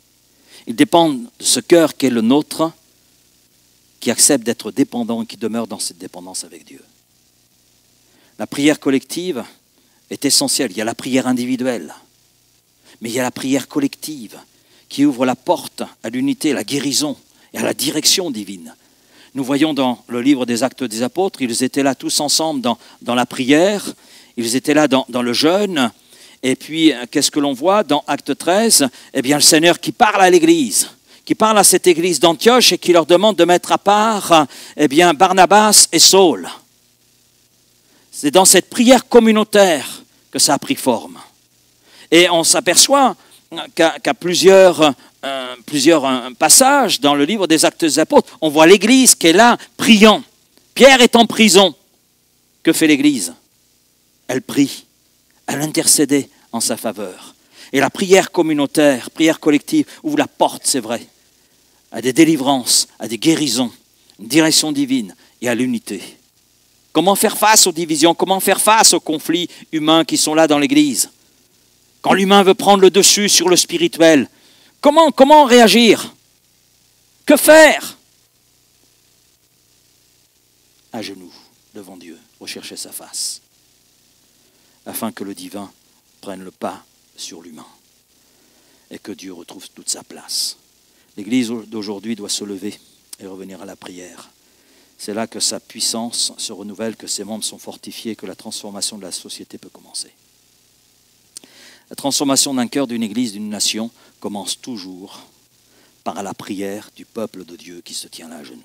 Ils dépendent de ce cœur qui est le nôtre, qui accepte d'être dépendant et qui demeure dans cette dépendance avec Dieu. La prière collective est essentielle. Il y a la prière individuelle, mais il y a la prière collective qui ouvre la porte à l'unité, à la guérison et à la direction divine. Nous voyons dans le livre des Actes des Apôtres, ils étaient là tous ensemble dans la prière, ils étaient là dans le jeûne. Et puis, qu'est-ce que l'on voit dans Acte 13? Eh bien, le Seigneur qui parle à l'Église, qui parle à cette Église d'Antioche et qui leur demande de mettre à part Barnabas et Saul. C'est dans cette prière communautaire que ça a pris forme. Et on s'aperçoit qu'à plusieurs passages dans le livre des Actes des Apôtres, on voit l'Église qui est là, priant. Pierre est en prison. Que fait l'Église? Elle prie, elle intercédait en sa faveur. Et la prière communautaire, prière collective, ouvre la porte, c'est vrai, à des délivrances, à des guérisons, une direction divine et à l'unité. Comment faire face aux divisions? Comment faire face aux conflits humains qui sont là dans l'Église? Quand l'humain veut prendre le dessus sur le spirituel, comment réagir? Que faire? À genoux, devant Dieu, rechercher sa face, afin que le divin prenne le pas sur l'humain et que Dieu retrouve toute sa place. L'Église d'aujourd'hui doit se lever et revenir à la prière. C'est là que sa puissance se renouvelle, que ses membres sont fortifiés, que la transformation de la société peut commencer. La transformation d'un cœur, d'une église, d'une nation commence toujours par la prière du peuple de Dieu qui se tient là à genoux.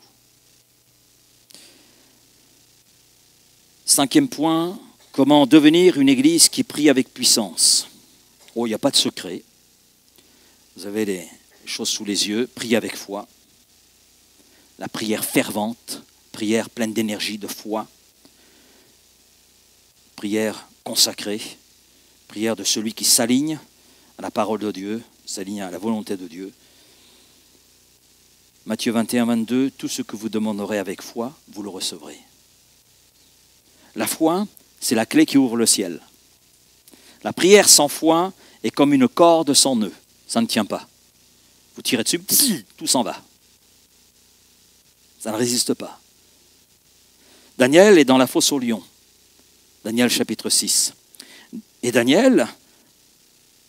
5e point, comment devenir une église qui prie avec puissance? Oh, il n'y a pas de secret. Vous avez les choses sous les yeux. Prier avec foi. La prière fervente. Prière pleine d'énergie, de foi. Prière consacrée. Prière de celui qui s'aligne à la parole de Dieu, s'aligne à la volonté de Dieu. Matthieu 21, 22, tout ce que vous demanderez avec foi, vous le recevrez. La foi, c'est la clé qui ouvre le ciel. La prière sans foi est comme une corde sans nœud. Ça ne tient pas. Vous tirez dessus, tout s'en va. Ça ne résiste pas. Daniel est dans la fosse aux lions. Daniel chapitre 6. Et Daniel,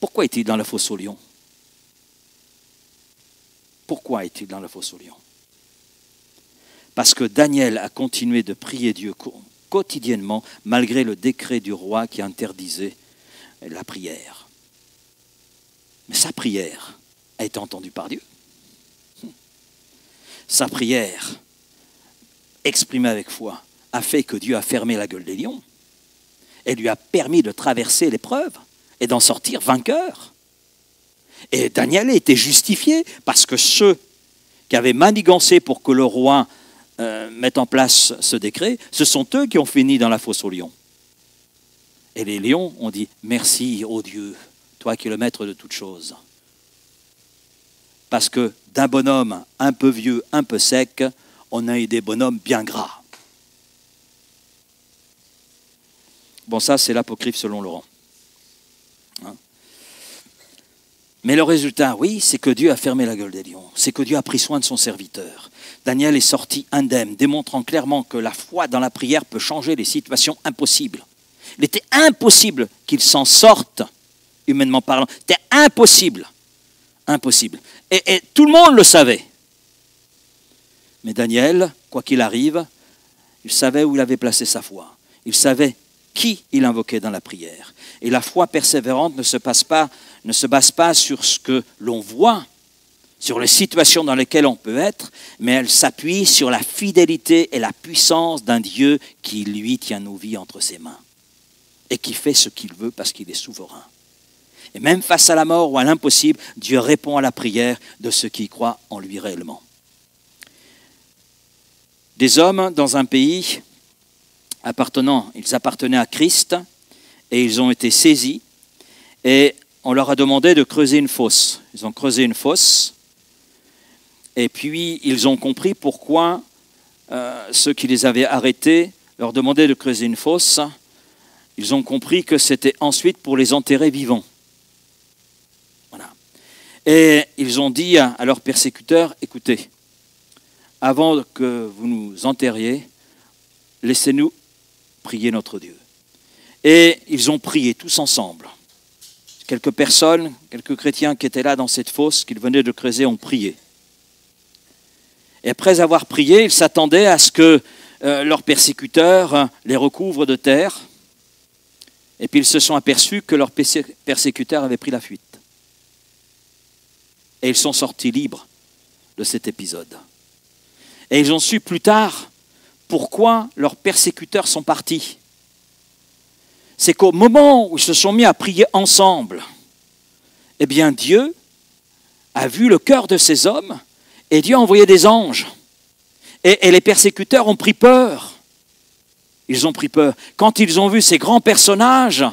pourquoi est-il dans la fosse aux lions? Pourquoi est-il dans la fosse aux lions? Parce que Daniel a continué de prier Dieu quotidiennement, malgré le décret du roi qui interdisait la prière. Mais sa prière a été entendue par Dieu. Sa prière, exprimée avec foi, a fait que Dieu a fermé la gueule des lions et lui a permis de traverser l'épreuve et d'en sortir vainqueur. Et Daniel a été justifié parce que ceux qui avaient manigancé pour que le roi mette en place ce décret, ce sont eux qui ont fini dans la fosse aux lions. Et les lions ont dit « Merci, ô Dieu, toi qui es le maître de toutes choses. » Parce que d'un bonhomme un peu vieux, un peu sec, on a eu des bonhommes bien gras. Bon, ça, c'est l'apocryphe selon Laurent. Hein? Mais le résultat, oui, c'est que Dieu a fermé la gueule des lions. C'est que Dieu a pris soin de son serviteur. Daniel est sorti indemne, démontrant clairement que la foi dans la prière peut changer les situations impossibles. Il était impossible qu'il s'en sorte, humainement parlant. C'était impossible. Impossible. Et tout le monde le savait. Mais Daniel, quoi qu'il arrive, il savait où il avait placé sa foi. Il savait qui il invoquait dans la prière. Et la foi persévérante ne se base pas sur ce que l'on voit, sur les situations dans lesquelles on peut être, mais elle s'appuie sur la fidélité et la puissance d'un Dieu qui, lui, tient nos vies entre ses mains et qui fait ce qu'il veut parce qu'il est souverain. Et même face à la mort ou à l'impossible, Dieu répond à la prière de ceux qui croient en lui réellement. Des hommes dans un pays ils appartenaient à Christ et ils ont été saisis et on leur a demandé de creuser une fosse. Ils ont creusé une fosse et puis ils ont compris pourquoi ceux qui les avaient arrêtés leur demandaient de creuser une fosse. Ils ont compris que c'était ensuite pour les enterrer vivants. Voilà. Et ils ont dit à leurs persécuteurs, écoutez, avant que vous nous enterriez, laissez-nous prier notre Dieu. Et ils ont prié tous ensemble. Quelques personnes, quelques chrétiens qui étaient là dans cette fosse qu'ils venaient de creuser ont prié. Et après avoir prié, ils s'attendaient à ce que leurs persécuteurs les recouvrent de terre. Et puis ils se sont aperçus que leurs persécuteurs avaient pris la fuite. Et ils sont sortis libres de cet épisode. Et ils ont su plus tard pourquoi leurs persécuteurs sont partis. C'est qu'au moment où ils se sont mis à prier ensemble, eh bien Dieu a vu le cœur de ces hommes et Dieu a envoyé des anges. Et les persécuteurs ont pris peur. Ils ont pris peur. Quand ils ont vu ces grands personnages,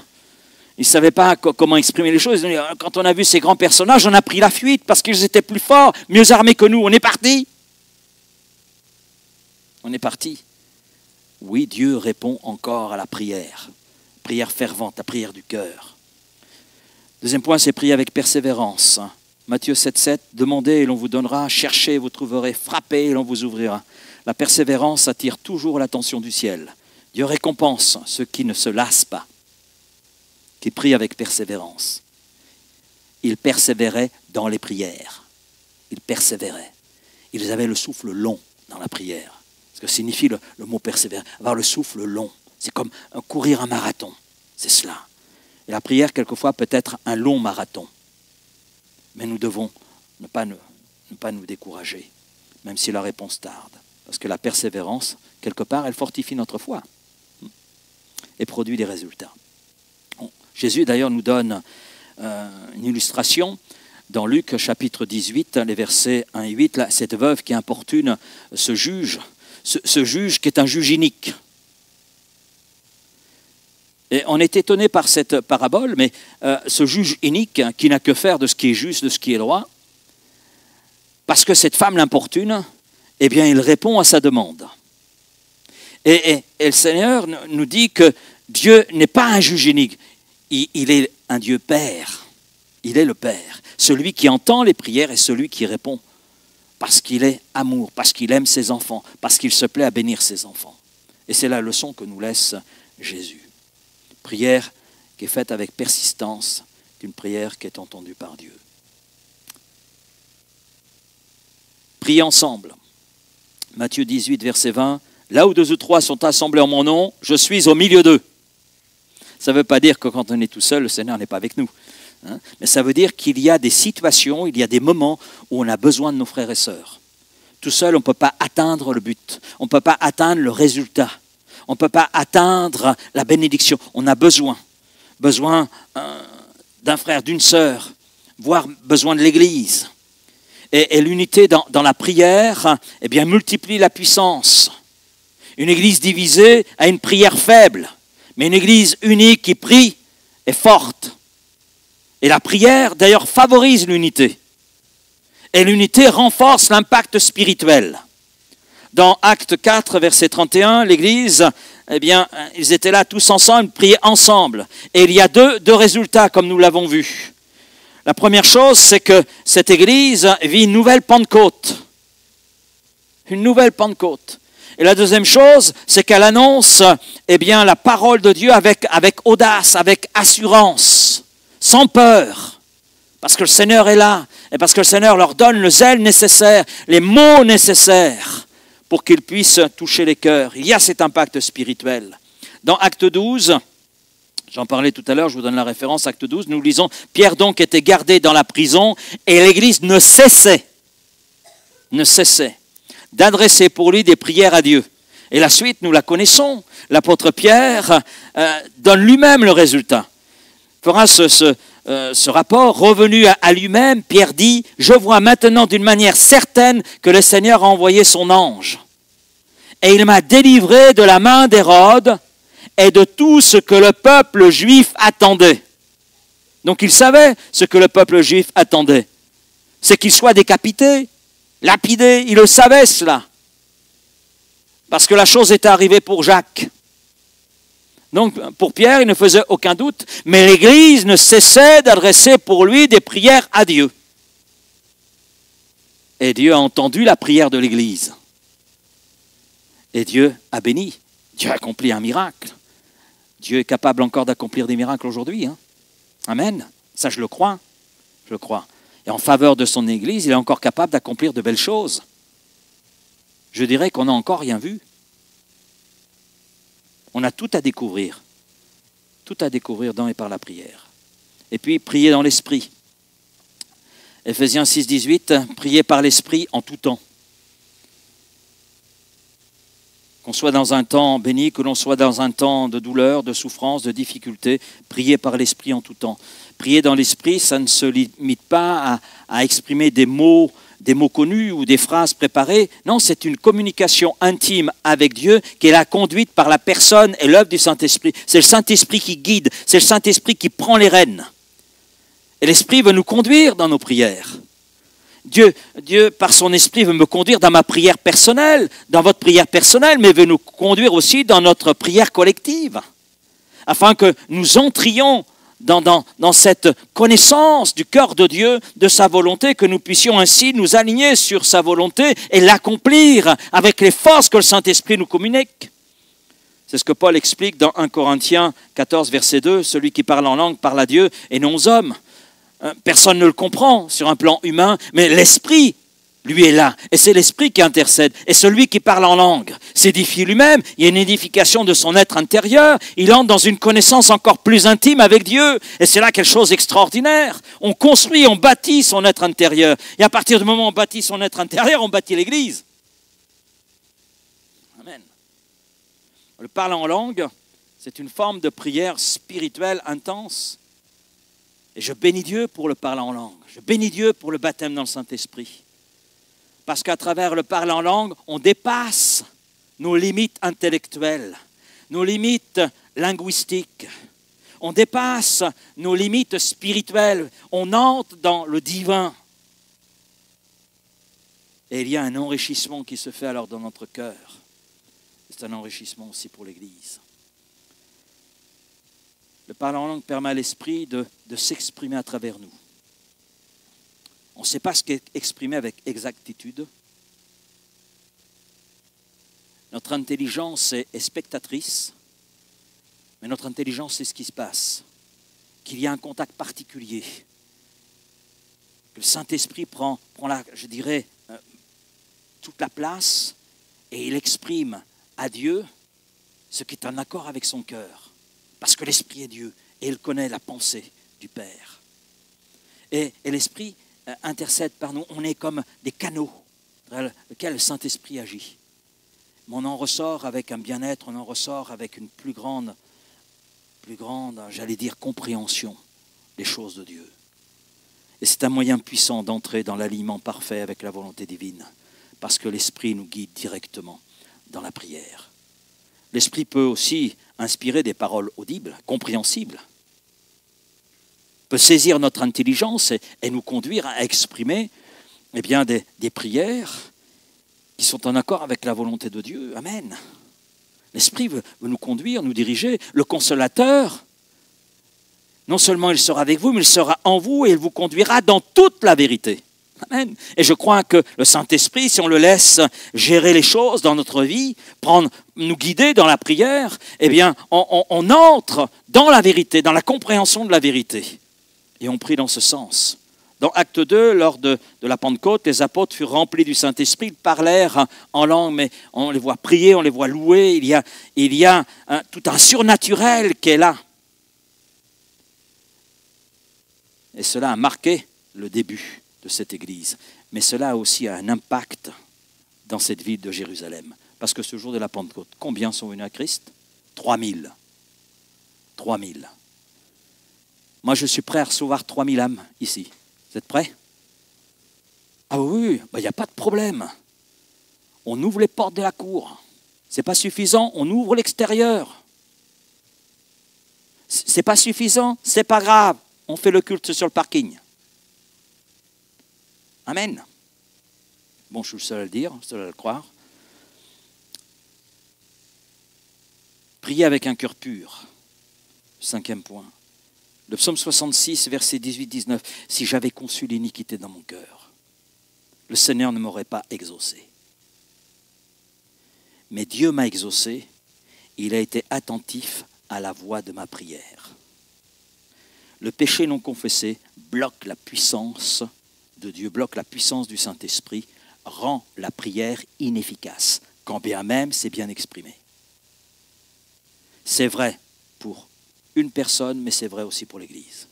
ils ne savaient pas comment exprimer les choses. Quand on a vu ces grands personnages, on a pris la fuite parce qu'ils étaient plus forts, mieux armés que nous. On est partis. On est parti. Oui, Dieu répond encore à la prière. Prière fervente, la prière du cœur. Deuxième point, c'est prier avec persévérance. Matthieu 7,7, demandez et l'on vous donnera, cherchez et vous trouverez, frappez et l'on vous ouvrira. La persévérance attire toujours l'attention du ciel. Dieu récompense ceux qui ne se lassent pas, qui prient avec persévérance. Ils persévéraient dans les prières. Ils persévéraient. Ils avaient le souffle long dans la prière. Ce que signifie le mot persévérer. Avoir le souffle long. C'est comme courir un marathon. C'est cela. Et la prière, quelquefois, peut être un long marathon. Mais nous devons ne pas nous décourager, même si la réponse tarde. Parce que la persévérance, quelque part, elle fortifie notre foi et produit des résultats. Bon, Jésus, d'ailleurs, nous donne une illustration dans Luc, chapitre 18, les versets 1 et 8. Là, cette veuve qui importune ce juge qui est un juge inique. Et on est étonné par cette parabole, mais ce juge inique qui n'a que faire de ce qui est juste, de ce qui est droit, parce que cette femme l'importune, eh bien, il répond à sa demande. Et le Seigneur nous dit que Dieu n'est pas un juge inique, il est un Dieu Père. Il est le Père, celui qui entend les prières et celui qui répond, parce qu'il est amour, parce qu'il aime ses enfants, parce qu'il se plaît à bénir ses enfants. Et c'est la leçon que nous laisse Jésus. Prière qui est faite avec persistance, une prière qui est entendue par Dieu. Priez ensemble. Matthieu 18, verset 20. Là où 2 ou 3 sont assemblés en mon nom, je suis au milieu d'eux. Ça ne veut pas dire que quand on est tout seul, le Seigneur n'est pas avec nous. Mais ça veut dire qu'il y a des situations, il y a des moments où on a besoin de nos frères et sœurs. Tout seul, on ne peut pas atteindre le but. On ne peut pas atteindre le résultat. On ne peut pas atteindre la bénédiction. On a besoin d'un frère, d'une sœur, voire besoin de l'Église. Et l'unité dans la prière, eh bien, multiplie la puissance. Une Église divisée a une prière faible, mais une Église unique qui prie est forte. Et la prière, d'ailleurs, favorise l'unité. Et l'unité renforce l'impact spirituel. Dans Actes 4, verset 31, l'Église, eh bien, ils étaient là tous ensemble, priaient ensemble. Et il y a deux résultats, comme nous l'avons vu. La première chose, c'est que cette Église vit une nouvelle Pentecôte. Une nouvelle Pentecôte. Et la deuxième chose, c'est qu'elle annonce la parole de Dieu avec audace, avec assurance, sans peur. Parce que le Seigneur est là et parce que le Seigneur leur donne le zèle nécessaire, les mots nécessaires pour qu'ils puissent toucher les cœurs. Il y a cet impact spirituel. Dans Acte 12, j'en parlais tout à l'heure, je vous donne la référence, Acte 12, nous lisons « Pierre donc était gardé dans la prison et l'Église ne cessait d'adresser pour lui des prières à Dieu. » Et la suite, nous la connaissons. L'apôtre Pierre donne lui-même le résultat. Il fera ce rapport. Revenu à lui-même, Pierre dit « Je vois maintenant d'une manière certaine que le Seigneur a envoyé son ange. Et il m'a délivré de la main d'Hérode et de tout ce que le peuple juif attendait. » Donc il savait ce que le peuple juif attendait. C'est qu'il soit décapité, lapidé. Il le savait cela. Parce que la chose était arrivée pour Jacques. Donc, pour Pierre, il ne faisait aucun doute, mais l'Église ne cessait d'adresser pour lui des prières à Dieu. Et Dieu a entendu la prière de l'Église. Et Dieu a béni. Dieu a accompli un miracle. Dieu est capable encore d'accomplir des miracles aujourd'hui. Hein. Amen. Ça, je le crois. Je le crois. Et en faveur de son Église, il est encore capable d'accomplir de belles choses. Je dirais qu'on n'a encore rien vu. On a tout à découvrir. Tout à découvrir dans et par la prière. Et puis, prier dans l'esprit. Éphésiens 6, 18, prier par l'esprit en tout temps. Qu'on soit dans un temps béni, que l'on soit dans un temps de douleur, de souffrance, de difficulté, prier par l'esprit en tout temps. Prier dans l'esprit, ça ne se limite pas à exprimer des mots connus ou des phrases préparées. Non, c'est une communication intime avec Dieu qui est la conduite par la personne et l'œuvre du Saint-Esprit. C'est le Saint-Esprit qui guide, c'est le Saint-Esprit qui prend les rênes. Et l'Esprit veut nous conduire dans nos prières. Dieu, par son Esprit, veut me conduire dans ma prière personnelle, dans votre prière personnelle, mais veut nous conduire aussi dans notre prière collective, afin que nous entrions dans cette connaissance du cœur de Dieu, de sa volonté, que nous puissions ainsi nous aligner sur sa volonté et l'accomplir avec les forces que le Saint-Esprit nous communique. C'est ce que Paul explique dans 1 Corinthiens 14, verset 2, « Celui qui parle en langue parle à Dieu et non aux hommes. » Personne ne le comprend sur un plan humain, mais l'Esprit, lui, est là. Et c'est l'Esprit qui intercède. Et celui qui parle en langue s'édifie lui-même. Il y a une édification de son être intérieur. Il entre dans une connaissance encore plus intime avec Dieu. Et c'est là quelque chose d'extraordinaire. On construit, on bâtit son être intérieur. Et à partir du moment où on bâtit son être intérieur, on bâtit l'Église. Amen. Le parler en langue, c'est une forme de prière spirituelle intense. Et je bénis Dieu pour le parler en langue. Je bénis Dieu pour le baptême dans le Saint-Esprit. Parce qu'à travers le parler en langue, on dépasse nos limites intellectuelles, nos limites linguistiques. On dépasse nos limites spirituelles. On entre dans le divin. Et il y a un enrichissement qui se fait alors dans notre cœur. C'est un enrichissement aussi pour l'Église. Le parler en langue permet à l'Esprit de s'exprimer à travers nous. On ne sait pas ce qu'est exprimé avec exactitude. Notre intelligence est spectatrice, mais notre intelligence c'est ce qui se passe. Qu'il y a un contact particulier. Que le Saint-Esprit prend je dirais, toute la place et il exprime à Dieu ce qui est en accord avec son cœur. Parce que l'Esprit est Dieu et il connaît la pensée du Père. Et l'Esprit intercède par nous. On est comme des canaux dans lesquels le Saint-Esprit agit. Mais on en ressort avec un bien-être, on en ressort avec une plus grande, j'allais dire, compréhension des choses de Dieu. Et c'est un moyen puissant d'entrer dans l'alignement parfait avec la volonté divine, parce que l'Esprit nous guide directement dans la prière. L'Esprit peut aussi inspirer des paroles audibles, compréhensibles. Peut saisir notre intelligence et nous conduire à exprimer des prières qui sont en accord avec la volonté de Dieu. Amen. L'Esprit veut nous conduire, nous diriger. Le Consolateur, non seulement il sera avec vous, mais il sera en vous et il vous conduira dans toute la vérité. Amen. Et je crois que le Saint-Esprit, si on le laisse gérer les choses dans notre vie, nous guider dans la prière, eh bien, on entre dans la vérité, dans la compréhension de la vérité. Et on prie dans ce sens. Dans Acte 2, lors de la Pentecôte, les apôtres furent remplis du Saint-Esprit, ils parlèrent en langue, mais on les voit prier, on les voit louer, il y a tout un surnaturel qui est là. Et cela a marqué le début de cette église. Mais cela a aussi un impact dans cette ville de Jérusalem. Parce que ce jour de la Pentecôte, combien sont venus à Christ? 3000. 3000. Moi, je suis prêt à recevoir 3000 âmes ici. Vous êtes prêts? Ah oui, il n'y a pas de problème. On ouvre les portes de la cour. Ce n'est pas suffisant, on ouvre l'extérieur. Ce n'est pas suffisant, ce n'est pas grave. On fait le culte sur le parking. Amen. Bon, je suis le seul à le dire, le seul à le croire. Priez avec un cœur pur. 5e point. Le psaume 66, versets 18-19. Si j'avais conçu l'iniquité dans mon cœur, le Seigneur ne m'aurait pas exaucé. Mais Dieu m'a exaucé, il a été attentif à la voix de ma prière. Le péché non confessé bloque la puissance de Dieu, bloque la puissance du Saint-Esprit, rend la prière inefficace, quand bien même c'est bien exprimé. C'est vrai pour une personne, mais c'est vrai aussi pour l'Église.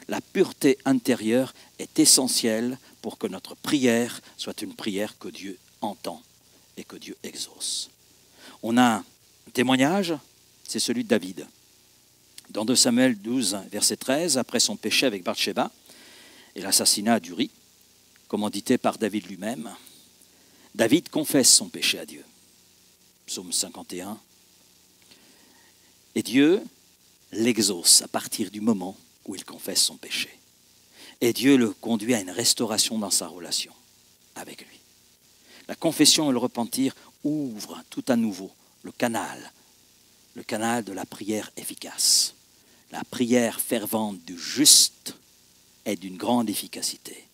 La pureté intérieure est essentielle pour que notre prière soit une prière que Dieu entend et que Dieu exauce. On a un témoignage, c'est celui de David. Dans 2 Samuel 12, verset 13, après son péché avec Bathsheba et l'assassinat d'Uri, commandité par David lui-même, David confesse son péché à Dieu. Psaume 51. Et Dieu l'exauce à partir du moment où il confesse son péché. Et Dieu le conduit à une restauration dans sa relation avec lui. La confession et le repentir ouvrent tout à nouveau le canal de la prière efficace. La prière fervente du juste est d'une grande efficacité.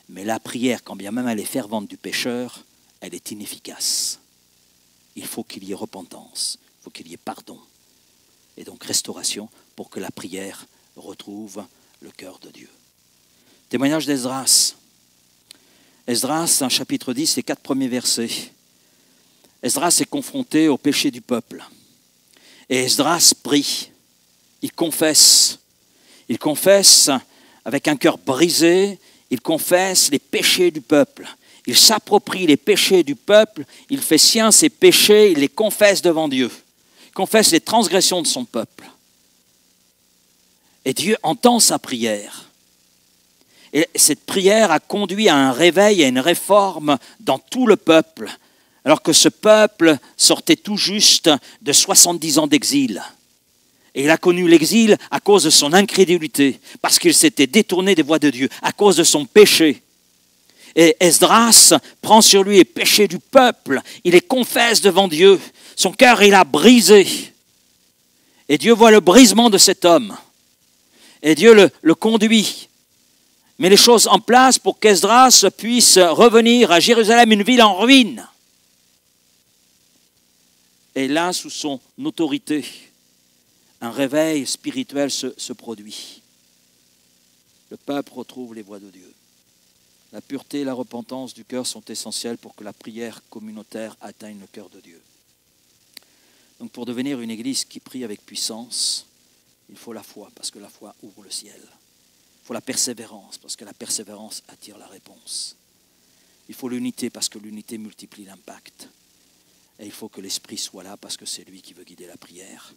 Mais la prière, quand bien même elle est fervente du pécheur, elle est inefficace. Il faut qu'il y ait repentance, il faut qu'il y ait pardon. Et donc restauration pour que la prière retrouve le cœur de Dieu. Témoignage d'Esdras. Esdras, chapitre 10, les 4 premiers versets. Esdras est confronté au péché du peuple. Et Esdras prie. Il confesse. Il confesse avec un cœur brisé. Il confesse les péchés du peuple. Il s'approprie les péchés du peuple. Il fait sien ses péchés. Il les confesse devant Dieu. Il confesse les transgressions de son peuple. Et Dieu entend sa prière. Et cette prière a conduit à un réveil, à une réforme dans tout le peuple, alors que ce peuple sortait tout juste de 70 ans d'exil. Et il a connu l'exil à cause de son incrédulité, parce qu'il s'était détourné des voies de Dieu, à cause de son péché. Et Esdras prend sur lui les péchés du peuple, il les confesse devant Dieu. Son cœur, il a brisé. Et Dieu voit le brisement de cet homme. Et Dieu le conduit. Met les choses en place pour qu'Esdras puisse revenir à Jérusalem, une ville en ruine. Et là, sous son autorité, un réveil spirituel se produit. Le peuple retrouve les voies de Dieu. La pureté et la repentance du cœur sont essentielles pour que la prière communautaire atteigne le cœur de Dieu. Donc pour devenir une église qui prie avec puissance, il faut la foi, parce que la foi ouvre le ciel. Il faut la persévérance, parce que la persévérance attire la réponse. Il faut l'unité, parce que l'unité multiplie l'impact. Et il faut que l'Esprit soit là, parce que c'est lui qui veut guider la prière.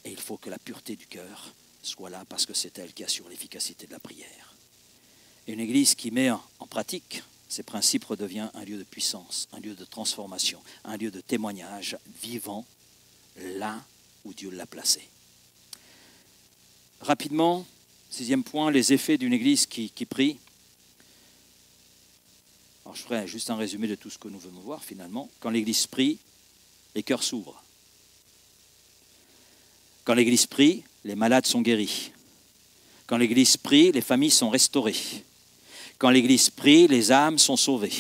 Et il faut que la pureté du cœur soit là, parce que c'est elle qui assure l'efficacité de la prière. Et une église qui met en pratique ces principes redevient un lieu de puissance, un lieu de transformation, un lieu de témoignage vivant, là où Dieu l'a placé. Rapidement, 6e point, les effets d'une église qui prie. Alors je ferai juste un résumé de tout ce que nous venons voir finalement. Quand l'église prie, les cœurs s'ouvrent. Quand l'église prie, les malades sont guéris. Quand l'église prie, les familles sont restaurées. Quand l'Église prie, les âmes sont sauvées.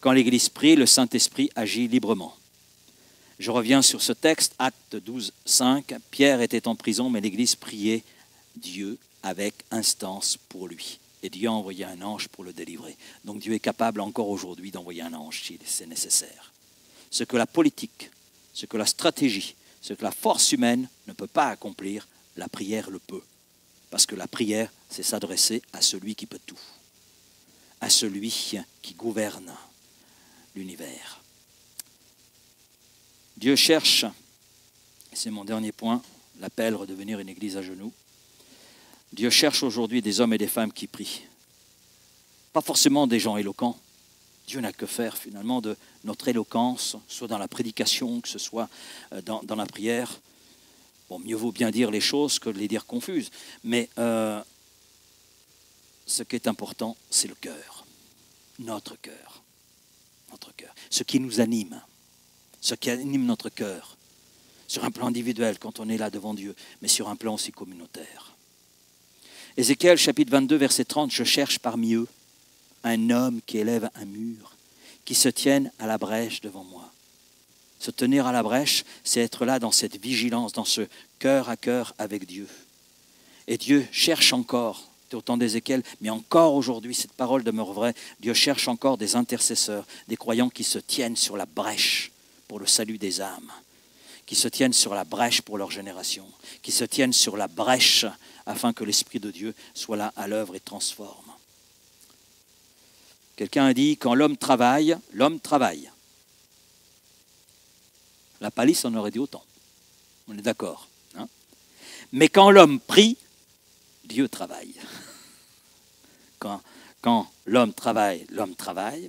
Quand l'Église prie, le Saint-Esprit agit librement. Je reviens sur ce texte, Actes 12, 5. Pierre était en prison, mais l'Église priait Dieu avec instance pour lui. Et Dieu a envoyé un ange pour le délivrer. Donc Dieu est capable encore aujourd'hui d'envoyer un ange si c'est nécessaire. Ce que la politique, ce que la stratégie, ce que la force humaine ne peut pas accomplir, la prière le peut. Parce que la prière, c'est s'adresser à celui qui peut tout. À celui qui gouverne l'univers. Dieu cherche, et c'est mon dernier point, l'appel redevenir une église à genoux. Dieu cherche aujourd'hui des hommes et des femmes qui prient. Pas forcément des gens éloquents. Dieu n'a que faire finalement de notre éloquence, soit dans la prédication, que ce soit dans la prière. Bon, mieux vaut bien dire les choses que de les dire confuses. Mais ce qui est important, c'est le cœur. Notre cœur. Notre cœur. Ce qui nous anime. Ce qui anime notre cœur. Sur un plan individuel, quand on est là devant Dieu, mais sur un plan aussi communautaire. Ézéchiel, chapitre 22, verset 30, « Je cherche parmi eux un homme qui élève un mur, qui se tienne à la brèche devant moi. » Se tenir à la brèche, c'est être là dans cette vigilance, dans ce cœur à cœur avec Dieu. Et Dieu cherche encore, c'est au temps d'Ézéchiel, mais encore aujourd'hui, cette parole demeure vraie, Dieu cherche encore des intercesseurs, des croyants qui se tiennent sur la brèche pour le salut des âmes, qui se tiennent sur la brèche pour leur génération, qui se tiennent sur la brèche afin que l'Esprit de Dieu soit là à l'œuvre et transforme. Quelqu'un a dit, quand l'homme travaille, l'homme travaille. La palisse en aurait dit autant. On est d'accord. Hein? Mais quand l'homme prie, Dieu travaille. Quand l'homme travaille,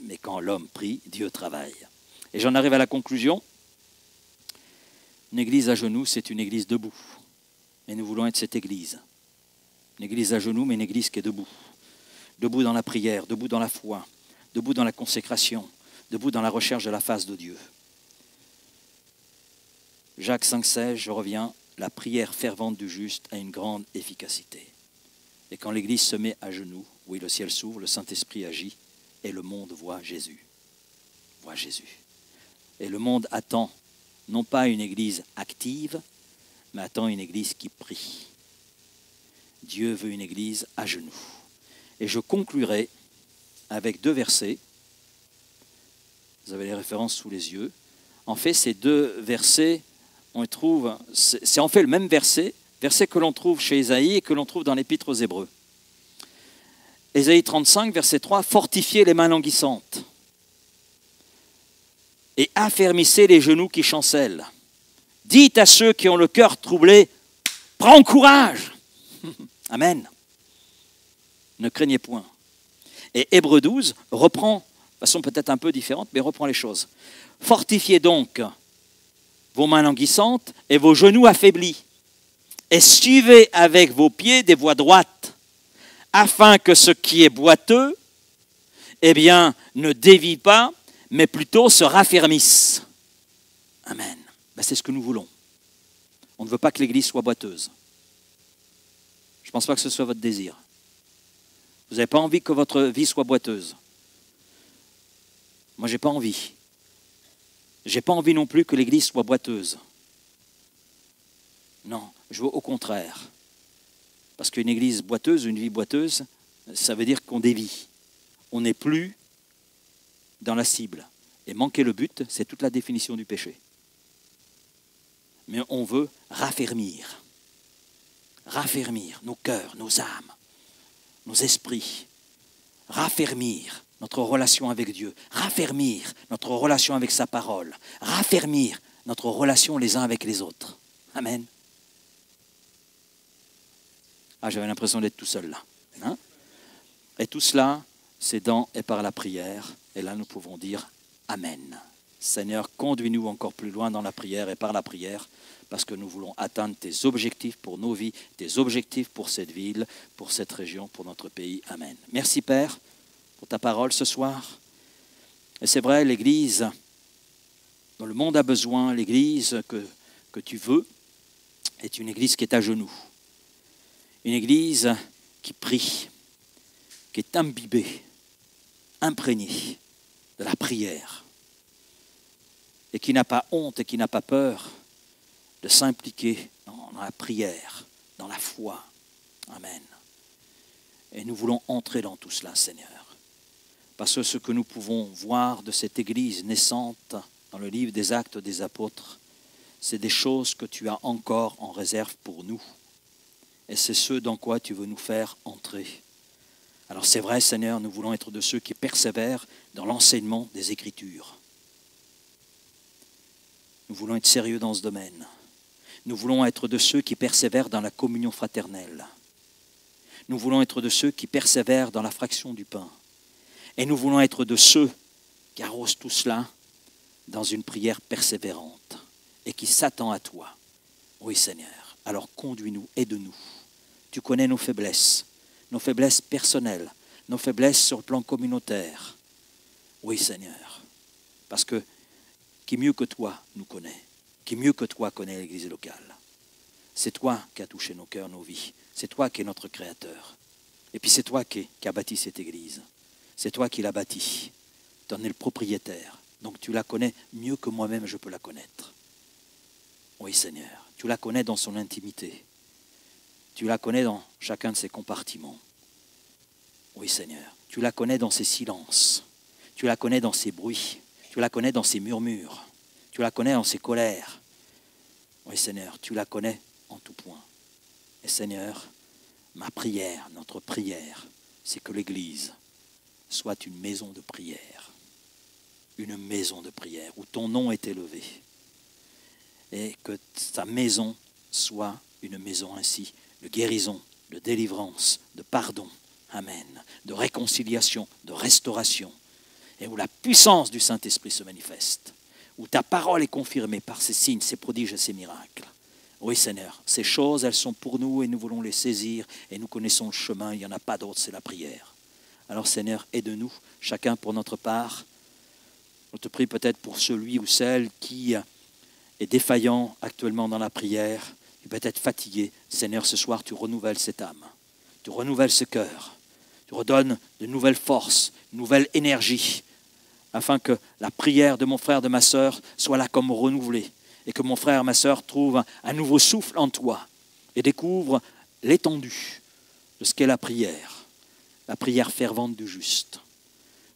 mais quand l'homme prie, Dieu travaille. Et j'en arrive à la conclusion. Une église à genoux, c'est une église debout. Et nous voulons être cette église. Une église à genoux, mais une église qui est debout. Debout dans la prière, debout dans la foi, debout dans la consécration, debout dans la recherche de la face de Dieu. Jacques 5,16, je reviens, la prière fervente du juste a une grande efficacité. Et quand l'Église se met à genoux, oui, le ciel s'ouvre, le Saint-Esprit agit, et le monde voit Jésus. Voit Jésus. Et le monde attend, non pas une Église active, mais attend une Église qui prie. Dieu veut une Église à genoux. Et je conclurai avec 2 versets. Vous avez les références sous les yeux. En fait, ces 2 versets, on trouve, c'est en fait le même verset que l'on trouve chez Ésaïe et que l'on trouve dans l'Épître aux Hébreux. Ésaïe 35, verset 3, « Fortifiez les mains languissantes et affermissez les genoux qui chancellent. Dites à ceux qui ont le cœur troublé, prends courage. » Amen. Ne craignez point. Et Hébreux 12 reprend, de façon peut-être un peu différente, mais reprend les choses. « Fortifiez donc vos mains languissantes et vos genoux affaiblis, et suivez avec vos pieds des voies droites, afin que ce qui est boiteux, eh bien, ne dévie pas, mais plutôt se raffermisse. » Amen. Ben, c'est ce que nous voulons. On ne veut pas que l'Église soit boiteuse. Je ne pense pas que ce soit votre désir. Vous n'avez pas envie que votre vie soit boiteuse. Moi, je n'ai pas envie. Je n'ai pas envie non plus que l'Église soit boiteuse. Non, je veux au contraire. Parce qu'une église boiteuse, une vie boiteuse, ça veut dire qu'on dévie. On n'est plus dans la cible. Et manquer le but, c'est toute la définition du péché. Mais on veut raffermir. Raffermir nos cœurs, nos âmes, nos esprits. Raffermir notre relation avec Dieu. Raffermir notre relation avec sa parole. Raffermir notre relation les uns avec les autres. Amen. Ah, j'avais l'impression d'être tout seul là. Hein? Et tout cela, c'est dans et par la prière. Et là, nous pouvons dire Amen. Seigneur, conduis-nous encore plus loin dans la prière et par la prière, parce que nous voulons atteindre tes objectifs pour nos vies, tes objectifs pour cette ville, pour cette région, pour notre pays. Amen. Merci Père pour ta parole ce soir. Et c'est vrai, l'Église dont le monde a besoin, l'Église que tu veux, est une Église qui est à genoux. Une Église qui prie. qui est imbibé, imprégné de la prière et qui n'a pas honte et qui n'a pas peur de s'impliquer dans la prière, dans la foi. Amen. Et nous voulons entrer dans tout cela, Seigneur. Parce que ce que nous pouvons voir de cette Église naissante dans le livre des Actes des Apôtres, c'est des choses que tu as encore en réserve pour nous. Et c'est ce dans quoi tu veux nous faire entrer. Alors c'est vrai, Seigneur, nous voulons être de ceux qui persévèrent dans l'enseignement des Écritures. Nous voulons être sérieux dans ce domaine. Nous voulons être de ceux qui persévèrent dans la communion fraternelle. Nous voulons être de ceux qui persévèrent dans la fraction du pain. Et nous voulons être de ceux qui arrosent tout cela dans une prière persévérante et qui s'attend à toi. Oui, Seigneur. Alors conduis-nous, aide-nous. Tu connais nos faiblesses personnelles, nos faiblesses sur le plan communautaire. Oui, Seigneur. Parce que qui mieux que toi nous connaît, qui mieux que toi connaît l'Église locale. C'est toi qui as touché nos cœurs, nos vies. C'est toi qui es notre Créateur. Et puis c'est toi qui as bâti cette Église. C'est toi qui l'as bâtie. Tu en es le propriétaire. Donc tu la connais mieux que moi-même je peux la connaître. Oui, Seigneur. Tu la connais dans son intimité. Tu la connais dans chacun de ses compartiments. Oui, Seigneur. Tu la connais dans ses silences. Tu la connais dans ses bruits. Tu la connais dans ses murmures. Tu la connais dans ses colères. Oui, Seigneur. Tu la connais en tout point. Et Seigneur, ma prière, notre prière, c'est que l'Église soit une maison de prière. Une maison de prière où ton nom est élevé. Et que ta maison soit une maison ainsi de guérison, de délivrance, de pardon, amen, de réconciliation, de restauration, et où la puissance du Saint-Esprit se manifeste, où ta parole est confirmée par ces signes, ces prodiges et ces miracles. Oui, Seigneur, ces choses, elles sont pour nous et nous voulons les saisir et nous connaissons le chemin, il n'y en a pas d'autre, c'est la prière. Alors, Seigneur, aide-nous, chacun pour notre part. On te prie peut-être pour celui ou celle qui est défaillant actuellement dans la prière, qui peut être fatigué. Seigneur, ce soir, tu renouvelles cette âme, tu renouvelles ce cœur, tu redonnes de nouvelles forces, de nouvelles énergies, afin que la prière de mon frère, de ma sœur, soit là comme renouvelée, et que mon frère, ma sœur, trouve un nouveau souffle en toi, et découvre l'étendue de ce qu'est la prière fervente du juste.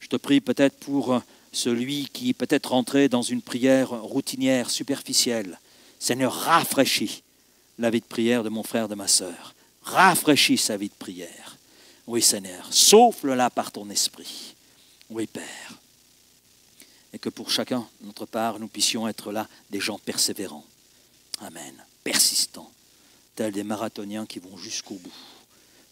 Je te prie peut-être pour celui qui peut être rentré dans une prière routinière, superficielle. Seigneur, rafraîchis la vie de prière de mon frère, de ma sœur. Rafraîchis sa vie de prière. Oui, Seigneur, souffle-la par ton esprit. Oui, Père. Et que pour chacun, de notre part, nous puissions être là des gens persévérants. Amen. Persistants, tels des marathoniens qui vont jusqu'au bout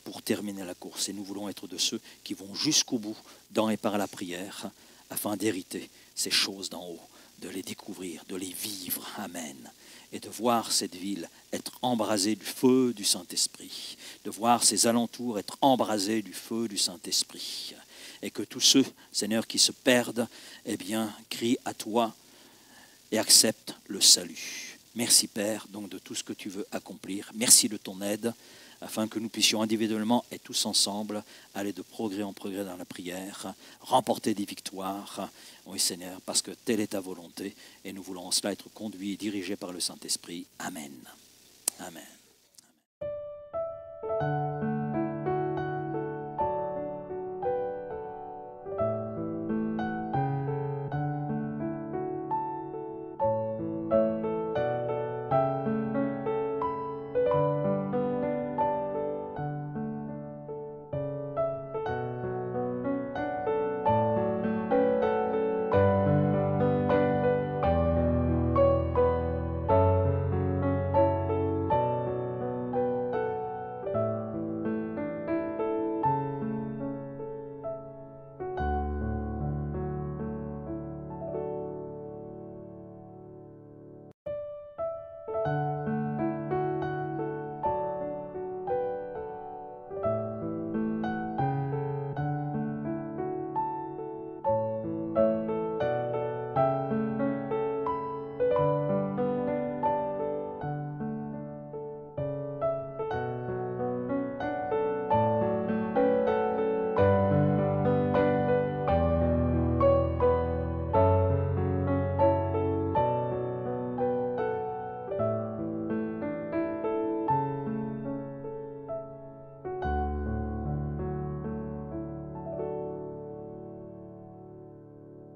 pour terminer la course. Et nous voulons être de ceux qui vont jusqu'au bout dans et par la prière, afin d'hériter ces choses d'en haut, de les découvrir, de les vivre. Amen. Et de voir cette ville être embrasée du feu du Saint-Esprit, de voir ses alentours être embrasés du feu du Saint-Esprit. Et que tous ceux, Seigneur, qui se perdent, eh bien, crient à toi et acceptent le salut. Merci, Père, donc de tout ce que tu veux accomplir. Merci de ton aide, afin que nous puissions individuellement et tous ensemble aller de progrès en progrès dans la prière, remporter des victoires, oui Seigneur, parce que telle est ta volonté, et nous voulons en cela être conduits et dirigés par le Saint-Esprit. Amen. Amen.